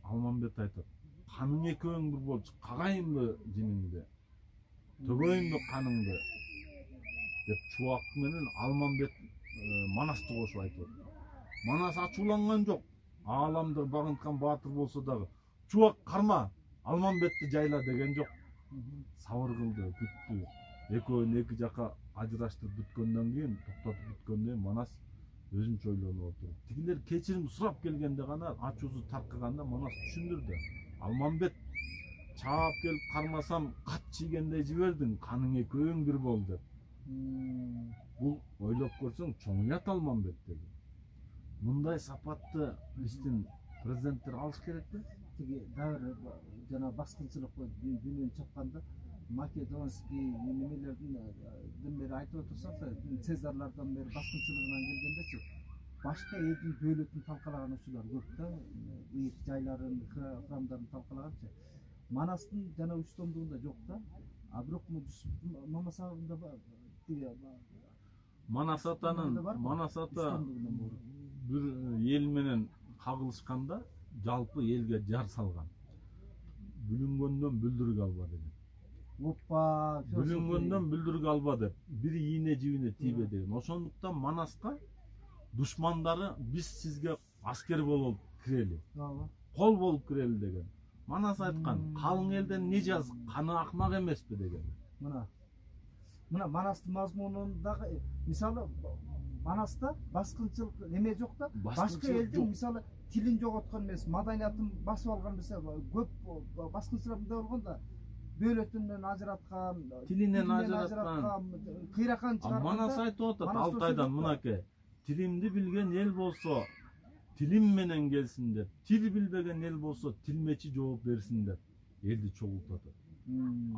Алмамбет айтат: "Каның экөөң бир болчу, кагайынбы жиниңди, төгөйүнбү каныңды?" деп Чубак менен Алмамбет Манасты кошуп айтат. Манас ачууланган жок. Ааламды багынткан баатыр болсо дагы, "Чубак карма, Алмамбетти жайла" деген жок. Сабыр кылды, күттү. Экөөнү эки жака ажыраштырып бүткөндөн кийин, токтотуп бүткөндөн кийин Манас өзүнчө ойлонуп отуруп, тигилер кечирим сурап келгенде гана ачуусу таркаганда Манас түшүндүрдү. "Алмамбет, чаап келип кармасам кат чийгендей жибердиң, каның экөөң бир бол" деп. Бул ойлоп көрсөң чоң уят Алмамбет деди. Мындай сапатты биздин президенттер алыш керекпи? Тиги дагы жана баскынчылык дүйнөнү чапканда Македонский немелердин бери айтып отурсак, Цезарлардан бери баскынчылыгынан келгендечи башка элдин дөлөтүн талкалаган учурлар көп да, ыйык жайларын, храмдарын талкалаганчы. Манастын жана үч томдугунда жок да. А бирок Манас абында Манас ата бир эл менен кагылышканда жалпы элге жар салган. Бүлүнгөндөн бүлдүрүк алба деген. Опа, бүлүнгөндөн бүлдүрүк алба деп, бир ийне жибине тийбе деген. Ошондуктан Манаска душмандары биз сизге аскер болуп кирели, кол болуп кирели деген. Манас айткан, калың элден не жазык, каны акмак эмеспи деген. Мына Манастын мазмунундагы мисалы Манаста баскынчылык эме жок да, башка элдин мисалы тилин жоготкон эмес, маданиятын басып алган эмес, көп баскынчылар мындай болгон да, дөлөтүнөн ажыраткан, тилинен ажыраткан, кыйракан чыгарган. Манас айтып атат Алтайдан мынакей, тилимди билген эл болсо тилим менен келсин деп, тил билбеген эл болсо тилмечи жооп берсин деп элди чогултуп атат.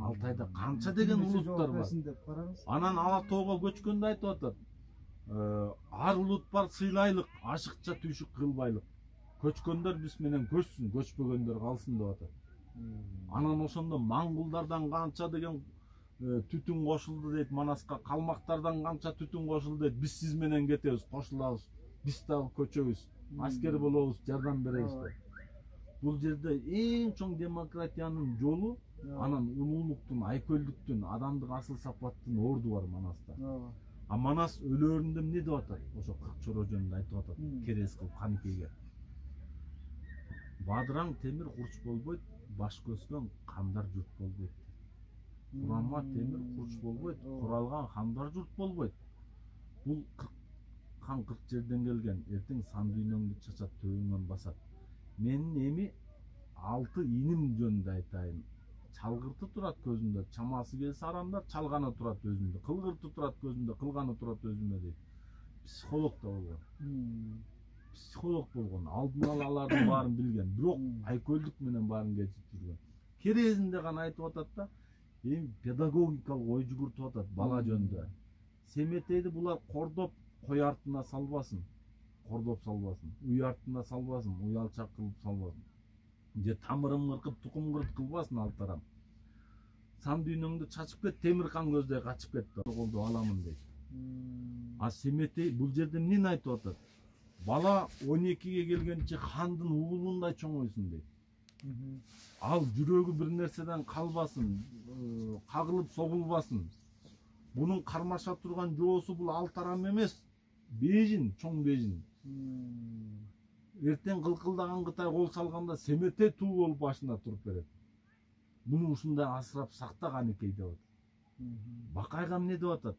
Алтайда канча деген улуттар бар. Анан Ала тоого көчкөндө айтып атат, ар улут бар сыйлайлык, ашыкча түйшүк кылбайлык. Көчкөндөр биз менен көчсүн, көчпөгөндөр калсын деп атат. Анан ошондо маңгулдардан канча деген түтүн кошулду дейт Манаска, калмактардан канча түтүн кошулду дейт. Биз сиз менен кетебиз, кошулабыз, биз дагы көчөбүз, аскер болобуз, жардам беребиз деп. Бул жерде эң чоң демократиянын жолу, анан улуулуктун, айкөлдүктүн, адамдык асыл сапаттын орду бар Манаста. А Манас өлөөрүндө эмне деп атат? Ошо Кыркчоро жөнүндө айтып атат, керес кылып Каныкейге. Бадыраң темир курч болбойт, баш көскөн кандар журт болбойт. Курама темир курч болбойт, куралган хандар журт болбойт. Бул қан 40 жерден келген, эртең сан дүйнөңдү чачат, төбүңөн басат. Менин эми 6 иним жөнүндө айтайын. Чалгырты турат көзүндө, чамасы келсе арамдар, чалганы турат өзүндө. Кылгырты турат көзүндө, кылганы турат өзүндө дейт. Психолог да болгон. психолог болгон, алдын алалардын баарын билген, бирок айкөлдүк менен баарын кечирип жүргөн. Керезинде гана айтып атат да, эми педагогикалык ой жүгүртүп атат бала жөнүндө. Семетейди булар кордоп кой артына салбасын, кордоп салбасын, уй артына салбасын, уялчак кылып салбасын. Же тамырым кыркып, тукум кырт кылбасын ал тарам. Сан дүйнөңдү чачып кет, темир кан көздөй качып кетти. Колду аламын дейт. А Семетей бул жерде эмнени айтып атат? Бала 12-ге келгенче хандын уулундай чоңойсун дейт. Ал жүрөгү бир нерседен калбасын, кагылып согулбасын. Бунун кармаша турган жоосу бул ал тарам эмес, бежин, чоң бежин. Эртең кылкылдаган Кытай кол салганда Семетей туу болуп башына туруп берет. Буну ушундай асырап сакта Каныкей деп атат. Бакайга эмне деп атат?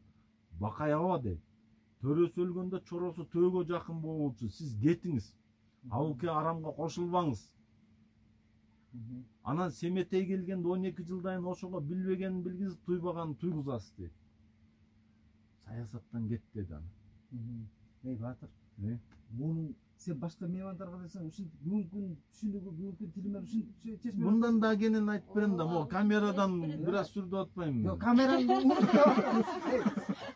Бакай аба дейт. Төрөсү өлгөндө чоросу төөгө жакын болчу, сиз кетиңиз. Абуке арамга кошулбаңыз. Анан Семетей келгенде 12 жылдайын ошого билбегенин билгизип, туйбаганын туйгузасыз дейт. Саясаттан кет деди аны. Эй Батыр, мунун сен башка меймандарга десең, ушинтип бүгүнкү түшүнүгү, бүгүнкү тили менен ушинтип чечме. Мындан да кенен айтып берем да, могу камерадан бир аз сүрдүп атпаймынбы? Жок, камераны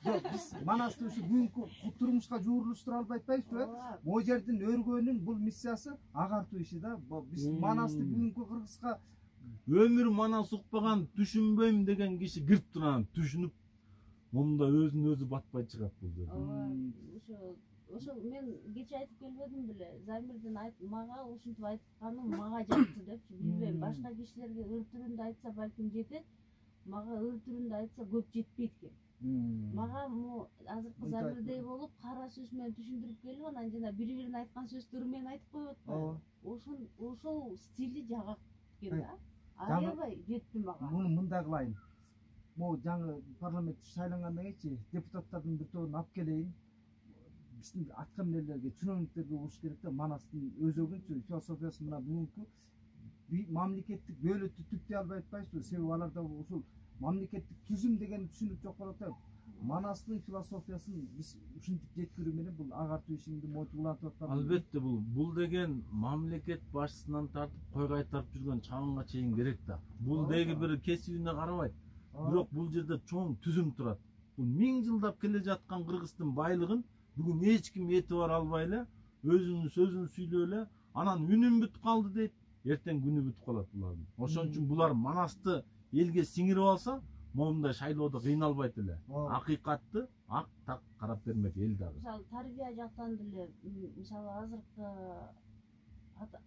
жок, биз Манасты ушу бүгүнкү турмушка жуурулуштура албай атпайбызбы? Могу жердин өргөнүн бул миссиясы агартуу иши да. Биз Манасты бүгүнкү Кыргызга өмүр Манас укпаган, түшүнбөйм деген киши кирип турган, түшүнүп, момунда өзүн өзү батпай чыгат бул жерде. Ошо мен кече айтып келбедим беле, Замирдин мага ушинтип айтканым мага жакты депчи, билбейм, башка кишилерге ыр түрүндө айтса балким жетет, мага ыр түрүндө айтса көп жетпейт экен. Мага азыркы Замирдей болуп, кара сөз менен түшүндүрүп келип, анан жана бири-бирин айткан сөздөрү менен айтып коюп атпайбы? Ошол стили жагат экен да. Аябай жетти мага. Муну мындай кылайын. Могу жаңы парламент шайлангандан кийинчи депутаттардын бир тобун алып келейин. Биздин аткан нелерге, чүнөмүктөргө уруш керек да, Манастын өзөгүнчү философиясы мына бүгүнкү мамлекеттик бөлөтү түптөй албай атпайбызбы? Себеби аларда ушул мамлекеттик түзүм деген түшүнүк жок болуп атат. Манастын философиясын биз ушинтип жеткирүү менен бул агартуу ишинди монтип улантып аткан. Албетте бул деген мамлекет башчысынан тартып кой кайтарып жүргөн чагынга чейин керек да. Бул деги бир кесибине карабайт. Бирок бул жерде чоң түзүм турат. Бул 1000 жылдап келе жаткан Кыргыздын байлыгын бүгүн эч ким этибар албай эле, өзүнүн сөзүн сүйлөп эле, анан үнүм бүтүп калды дейт, эртең күнү бүтүп калат булардын. Ошон үчүн булар Манасты элге сиңирип алса, момундай шайлоодо кыйналбайт эле. Акыйкатты ак так карап бермек эл дагы. Мисалы тарбия жактан деле, мисалы азыркы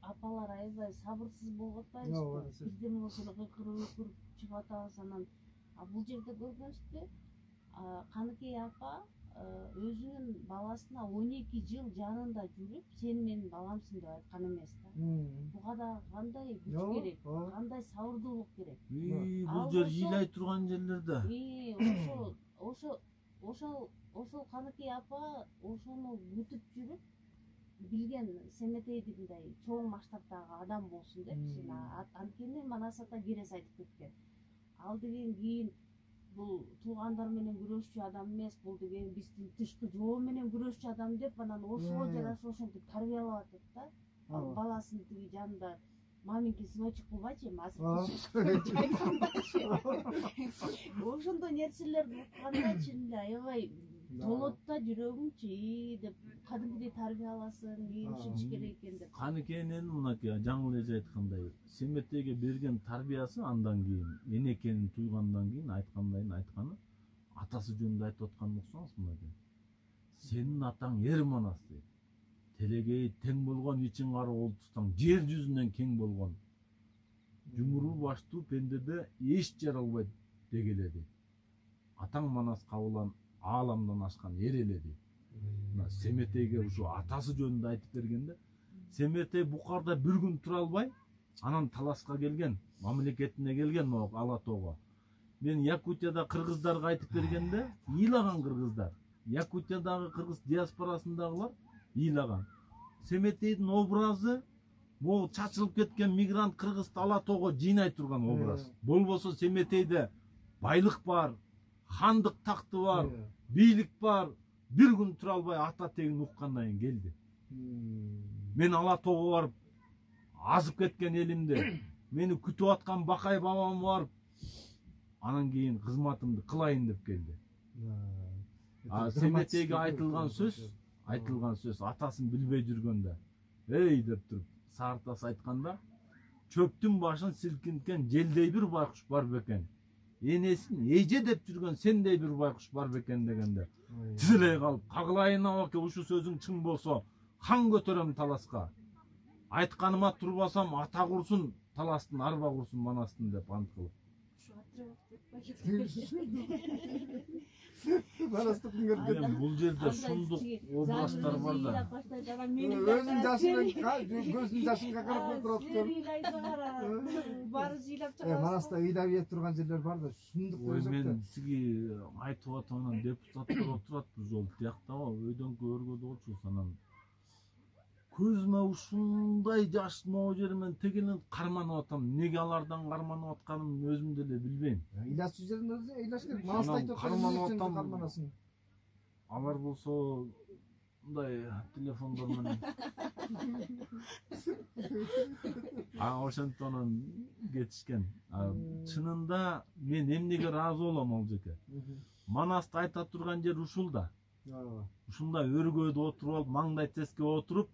апалар аябай сабырсыз болуп атпайбызбы? Бирдеме болсо эле кыйкырып чыгып атабыз, анан бул жерде көргөнсүзбү? Каныкей апа өзүнүн баласына 12 жыл жанында жүрүп, сен менин баламсың деп айткан эмес да. Буга да кандай күч керек, кандай сабырдуулук керек. Бул жер ыйлай турган жерлерде. Ошол Каныкей апа ошону күтүп жүрүп, билген Семетейди мындай чоң масштабтагы адам болсун депчи. Анткени Манас ата керес айтып кеткен. Ал деген кийин бул туугандар менен күрөшчү адам эмес, бул деген биздин тышкы жоо менен күрөшчү адам деп, анан ошого жараша ошентип тарбиялап атат да. Ал баласын тиги жанында маминки сыночек кылбайчы эми азыр ошондой нерселерди укканда чын эле аябай толот да жүрөгүмчү деп кадимкидей тарбияласын, кийин ушинтиш керек экен деп. Каныкейнин мынакей жаңы эже айткандай, Семетейге берген тарбиясы андан кийин, энекенин туйгандан кийин айтканы, атасы жөнүндө айтып атканын уксаңыз мынакей. Сенин атаң эр Манас дейт. Телегейи тең болгон ичин кары ол тутаң жер жүзүнөн кең болгон. Жумуру баштуу пендеде эч жаралбайт дегеледи. Атаң Манас кабылан ааламдан ашкан эр эле дейт. Семетейге ушу атасы жөнүндө айтып бергенде, Семетей Букарда бир күн тура албай, анан таласка келген, мамлекетине келген могу Ала тоого. Мен Якутияда кыргыздарга айтып бергенде, ыйлаган кыргыздар, Якутиядагы кыргыз диаспорасындагылар ыйлаган. Семетейдин образы могу чачылып кеткен мигрант кыргызды Ала тоого жыйнай турган образ. Болбосо Семетейде байлык бар, хандык такты бар, бийлик бар. Бир күн тура албай ата тегин уккандан кийин келди. Мен Ала тоого барып азып кеткен элимде мени күтүп аткан Бакай бабам барып анан кийин кызматымды кылайын деп келди. Семетеге айтылган сөз атасын билбей жүргөндө эй деп туруп Сартас айтканда чөптүн башын силкинткен желдей бир байкуш бар бекен. Энесин эже деп жүргөн сендей бир байкуш бар бекен дегенде тизилей калып кагылайын абаке ушу сөзүң чын болсо хан көтөрөм таласка. Айтканыма турбасам ата курсун таластын арба курсун Манастын деп ант кылып. Манастыктын көргөн. Бул жерде шундук образдар бар да. Өзүн жашын көзүн жашынга карап турат. Баары ыйлап чыгат. Манаста ыйлап ие турган жерлер бар да, шундук өзү. Мен тиги айтып атам, депутаттар отурат бул жол тияктабы, өйдөн көргөдөгүчү санам. Көзүмө ушундай жаш могу жеримен тигинин карманып атам. Неге алардан карманып атканын өзүм деле билбейм. Ыйлачу жерин өзү ыйлаш керек. Манаста айтып аткан карманасың. Алар болсо мындай телефондор менен ошентонун кетишкен. Чынында мен эмнеге ыраазы болом Олжеке? Манасты айта турган жер ушул да. Ушундай өргөдө отуруп алып, маңдай теске отуруп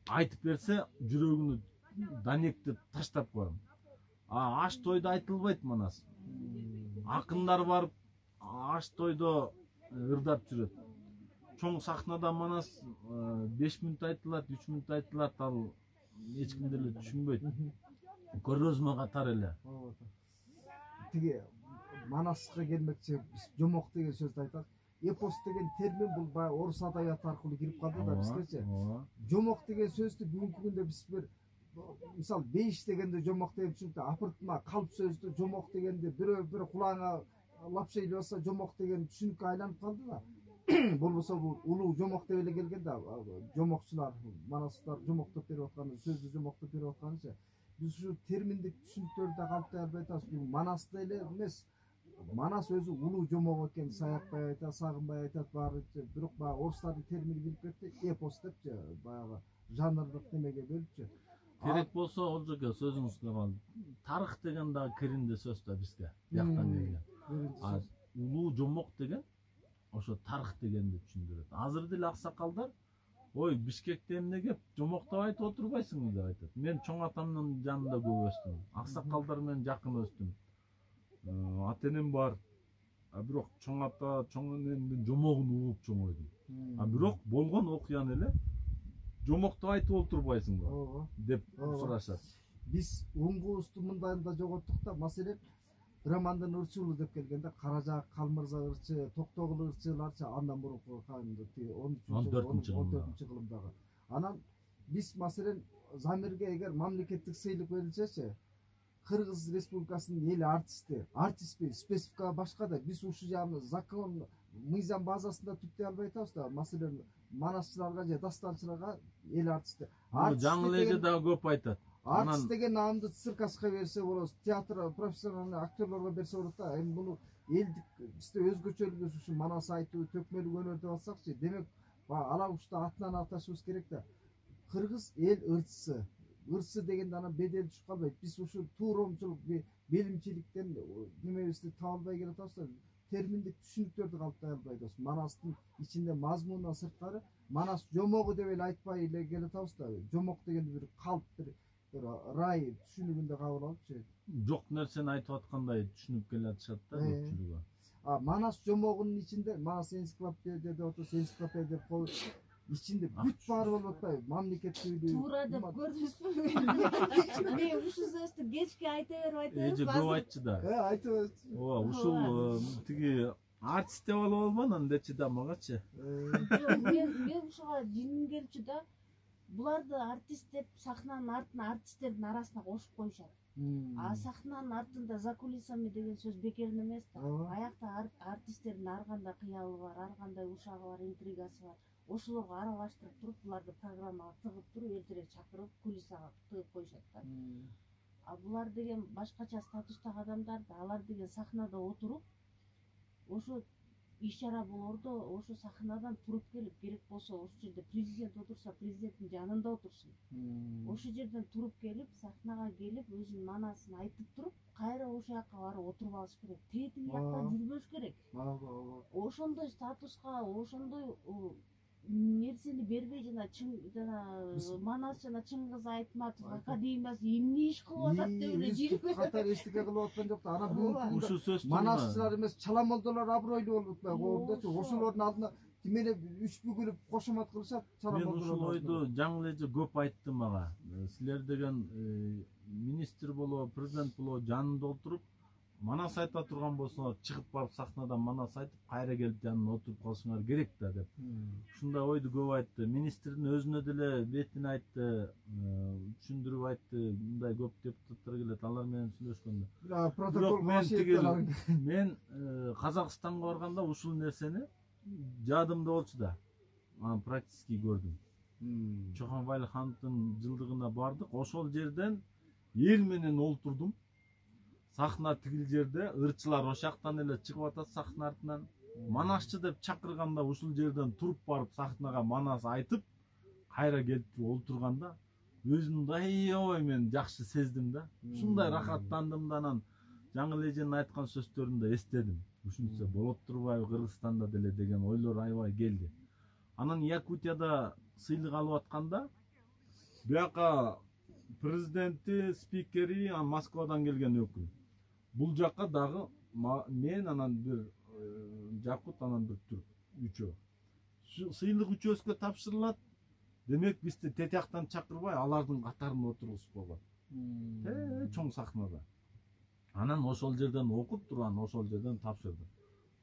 айтып берсе, жүрөгүнү данектеп таштап коем. Аш тойдо айтылбайт Манас. Акындар барып аш тойдо ырдап жүрөт. Чоң сахнада Манас 5 мүнөт айтылат, 3 мүнөт айтылат, ал эч ким деле түшүнбөйт. Көргөзмө катар эле. Тиги Манаска келмекчи жомок деген сөздү айтат. Эпос деген термин бул баягы орус адабияты аркылуу кирип калды да бизгечи. Жомок деген сөздү бүгүнкү күндө биз бир мисалы бейиш дегенде жомок деп түшүнүктө, апыртма калп сөздү жомок дегенде бирөө кулагыңа лапша илип атса жомок деген түшүнүккө айланып калды да. Болбосо бул улуу жомок деп эле келген да. Жомокчулар, манастар жомоктоп берип атканы, сөздү жомоктоп берип атканыча. Биз ушу терминдик түшүнүктөрдү калптай албай атабыз. Бул Манасты эле эмес. Манас өзү улуу жомок экен, Саякбай айтат, Сагынбай айтат баары. Бирок баягы орустардын термини кирип кетти, эпос депчи, баягы жанрлык немеге бөлүпчү. Керек болсо Олжеке сөзүңүзгө кал. Тарых деген дагы киринди сөз да бизге, бияктан келген. Улуу жомок деген ошо тарых дегенди түшүндүрөт. Азыр деле аксакалдар ой Бишкекте эмне кеп жомоктоп айтып отурбайсыңбы деп айтат. Мен чоң атамдын жанында көп өстүм. Аксакалдар менен жакын өстүм. Ата-энем бар. Бирок чоң ата, чоң энемдин жомогун угуп чоңойдум. Бирок болгон окуяны эле жомоктоп айтып отурбайсыңбы деп сурашат. Биз уңгубузду мындайында жоготтук да, маселен Романдын ырчуулу деп келгенде Каражак, Калмырза ырчы, Токтогул ырчыларчы андан мурунку 14-чы кылымдагы. Анан биз маселен Замирге эгер мамлекеттик сыйлык берилсечи, Кыргыз Республикасынын эл артисти, артистпи, специфика башка да, биз ушу жагын закон, мыйзам базасында түптөй албай атабыз да. Маселен манасчыларга же дастанчыларга эл артисти. Жаңы эле дагы көп айтат. Артист деген наамды циркаска берсе болот, театр профессионалдуу актерлорго берсе болот да. Эми муну элдик бизде өзгөчөлүгүбүз ушу манас айтуу, төкмөлүк өнөр деп атсакчы, демек ала ушта атынан аташыбыз керек да. Кыргыз эл ырчысы. Ырчы дегенде анан бедел түшүп калбайт. Биз ушу тууромчулук, билимчиликтен немебизди таба албай келатабыз да. Терминдик түшүнүктөрдү калптай албай атабыз. Манастын ичинде мазмунунан сырткары Манас жомогу деп эле айтпай эле келатабыз да. Жомок дегенди бир калп, бир рай түшүнүгүндө кабыл алыпчы. Жок нерсени айтып аткандай түшүнүп келатышат да көпчүлүгү. Манас жомогунун ичинде Манас энциклопедия деп атабыз, энциклопедия деп коюп ичинде бүт баары болуп атпайбы? Мамлекеттүүлүк. Туура деп көрдүңүзбү? Мен ушул сөздү кечке айта берип Эже көп айтчы да. Айтып. Ушул тиги артист деп алып албан дечи да магачы. Мен ушуга жиным келчү да. Буларды артист деп сахнанын артына артисттердин арасына кошуп коюшат. Сахнанын артында за кулисами деген сөз бекерин эмес да. Аякта артисттердин ар кандай кыялы бар, ар кандай ушагы бар, интригасы бар. Ошолорго аралаштырып туруп, буларды программага тыгып туруп, эртерээк чакырып, кулисага тыгып коюшат да. Булар деген башкача статустагы адамдар да, алар деген сахнада отуруп, ошо иш-чара болордо ошо сахнадан туруп келип, керек болсо ошол жерде президент отурса, президенттин жанында отурсун. Ошол жерден туруп келип, сахнага келип, өзүнүн маанасын айтып туруп, кайра ошол жака барып отуруп алыш керек. Тетиги жакта жүрбөш керек. Ошондой статуска, ошондой нерсени бербей жана Манас жана Чыңгыз Айтматов академиясы эмне иш кылып атат деп эле жүрбөй. Катар эчтеке кылып аткан жок да. Анан бүгүнкү манасчылар эмес, чаламолдолор абройлуу болуп атпайбы? Ошолордун алдына кимени үч бүгүлүп кошомат кылышат, чаламолдолор. Мен ушул ойду жаңы эле көп айттым мага. Силер деген министр болобу, президент болобу жанында отуруп, Манас айта турган болсо, чыгып барып сахнадан Манас айтып, кайра келип жанына отуруп калышыңар керек да деп. Ушундай ойду көп айтты. Министрдин өзүнө деле бетине айтты, түшүндүрүп айтты. Мындай көп депутаттар келет, алар менен сүйлөшкөндө. Протокол мен Казакстанга барганда ушул нерсени жадымда болчу да. Практически көрдүм. Чохан Вайлихановдун жылдыгына бардык. Ошол жерден эл менен олтурдум. Сахна тигил жерде, ырчылар ошактан эле чыгып атат сахна артынан. Манасчы деп чакырганда ушул жерден туруп барып сахнага Манас айтып, кайра келип олтурганда өзүмдү аябай мен жакшы сездим да. Ушундай рахаттандым да, анан жаңы эле айткан сөздөрүн да эстедим. Ушунча болот турбайбы Кыргызстанда деле деген ойлор аябай келди. Анан Якутияда сыйлык алып атканда, бияка президенти, спикери, Москвадан келген өкүл. Бул жакка дагы мен, анан бир Жакут, анан бир түрк, үчөө. Сыйлык үчөөбүзгө тапшырылат. Демек бизди тетияктан чакырбай, алардын катарына отургузуп койгон. Чоң сахнада. Анан ошол жерден окуп турган, ошол жерден тапшырды.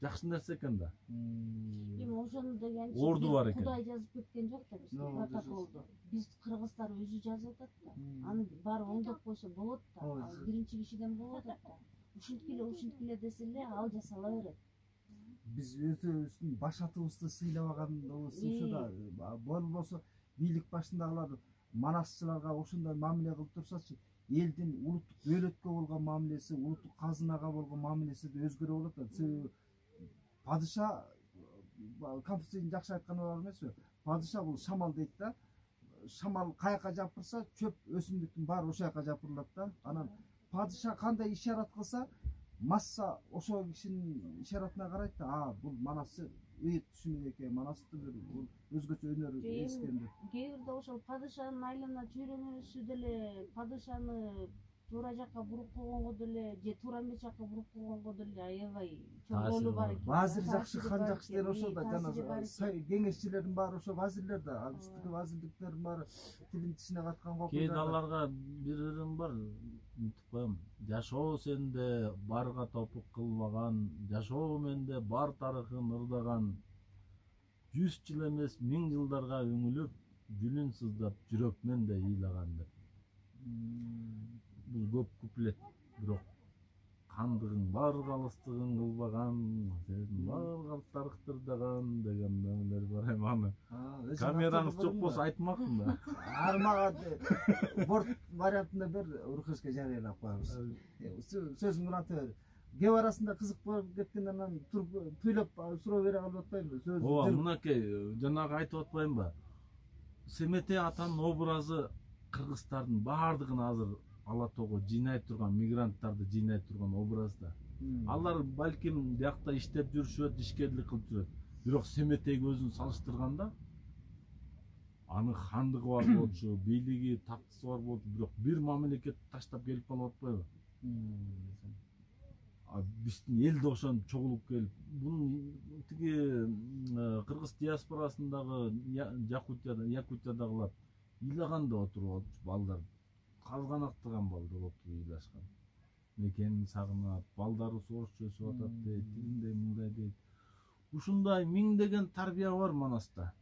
Жакшы нерсе экен да. Эми ошону деген орду бар экен. Кудай жазып кеткен жок да биз протоколду. Биз кыргыздар өзү жазып атат да. Аны баары оңдоп койсо болот да. Биринчи кишиден болот да. Ушинткиле десе эле ал жасала берет. Биз өзүбүздүн баш атыбызды сыйлабаганыбыз ошо да. Болбосо бийлик башындагылар манасчыларга ошондой мамиле кылып турсачы, элдин улуттук бөлөткө болгон мамилеси, улуттук казынага болгон мамилеси да өзгөрө болот да. Падыша, Конфуцийдин жакшы айтканы бар эмеспи? Падыша бул шамал дейт да. Шамал каяка жапырса, чөп өсүмдүктүн баары ошол жака жапырылат да. Анан падыша кандай ишарат кылса, масса ошол кишинин ишаратына карайт да. Бул манасчы ыйык түшүнүк экен, манасты бир өзгөчө өнөр эскен деп. Кээ бирде ошол падышанын айлана чөйрөмөсү деле падышаны туура жакка буруп койгонго деле, же туура эмес жакка буруп койгонго деле аябай чоң ролу бар экен. Вазир жакшы, хан жакшы дер ошол да. Жана кеңешчилердин баары ошо вазирлер да. Биздики вазирликтердин баары тилин тишине каткан кок. Кээ аларга бир бар, унутуп коем. Жашоо сенде барга топук кылбаган, жашоо менде бар тарыхын ырдаган, 100 жыл эмес 1000 жылдарга өңүлүп, жүлүн сыздап жүрөк менде ыйлаган деп. Бул көп куплет, бирок кандыгың бар калыстыгын кылбаган, сен бар тарыхтырдаган деген нөмөлөр бар эми аны. Камераңыз жок болсо айтмакмын да. Армага борт вариантында бер Урхешке жарыялап коебуз. Сөзүн урата бер. Кеп арасында кызык болуп кеткенден анан туруп туйлап суроо бере калып атпайбы? Ооба, мынакей жанагы айтып атпаймынбы? Семете атанын образы кыргыздардын баардыгын азыр Ала Тоого жыйнай турган, мигранттарды жыйнай турган образда. Алар балким биякта иштеп жүрүшөт, ишкерлик кылып жүрөт. Бирок Семетеги өзүн салыштырганда аны хандыгы бар болчу, бийлиги, тактысы бар болчу, бирок бир мамлекет таштап келип калып атпайбы? Биздин эл да ошон чогулуп келип, бунун тиги кыргыз диаспорасындагы Якутиядагылар ыйлаганда отуруп алчу балдар. Казганактаган балдар отуруп ыйлашкан. Мекенин сагынат, балдары орусча өсүп атат дейт, тилинде мындай дейт. Ушундай миңдеген тарбия бар Манаста.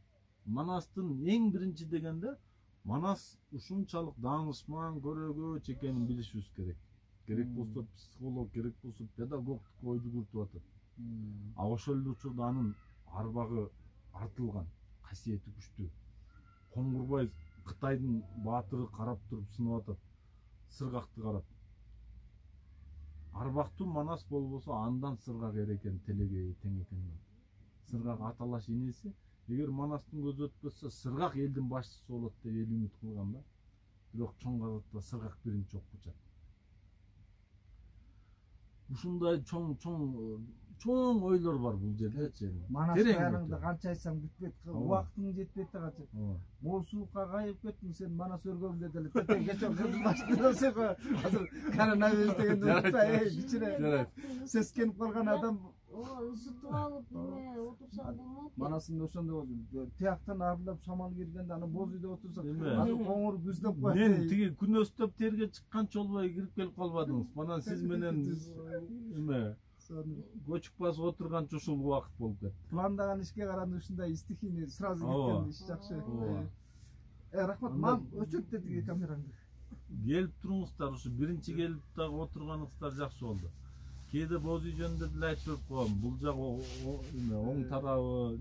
Манастын эң биринчи дегенде Манас ушунчалык даанышман, көрөгөч экенин билишибиз керек. Керек болсо психолог, керек болсо педагогдук ой жүгүртүп атат. Ошол эле учурда анын арбагы артылган, касиети күчтүү. Коңгурбай Кытайдын баатыры карап туруп сынып атат, сыргакты карап. Арбактуу Манас болбосо андан сыргак эрекен, телегеи тең экен. Сыргак аталаш энеси. Эгер Манастын көзү өтпөсө Сыргак элдин башчысы болот деп эл үмүт кылган да. Бирок чоң казатта Сыргак биринчи жок кучат. Ушундай чоң ойлор бар бул жерде. Манастарыңды канча айтсаң бүтпөйт, убактың жетпейт да канча. Моусулукка кайып кеттиң сен Манас өргөгүндө деле кече кызмаштырсың. Азыр коронавирус дегенде кичине сескенип калган адам ысытып алып эме отурсаң болмок. Манасында ошондой болду. Тияктан арылдап шамал киргенде аны боз үйдө отурсак, азыр коңур күздөп коет. Мен тиги күнөстөп терге чыкканча болбой кирип келип калбадыңыз. Мана сиз менен эме көчүп басып отурганча ушул убакыт болуп кетти. Пландаган ишке караганда ушундай стихийный сразу кеткен иш жакшы. Рахмат, мам өчүртте тиги камераңды. Келип туруңуздар, ушу биринчи келип дагы отурганыңыздар жакшы болду. Кээде боз үй жөнүндө деле айтып коем. Бул жагы оң тарабы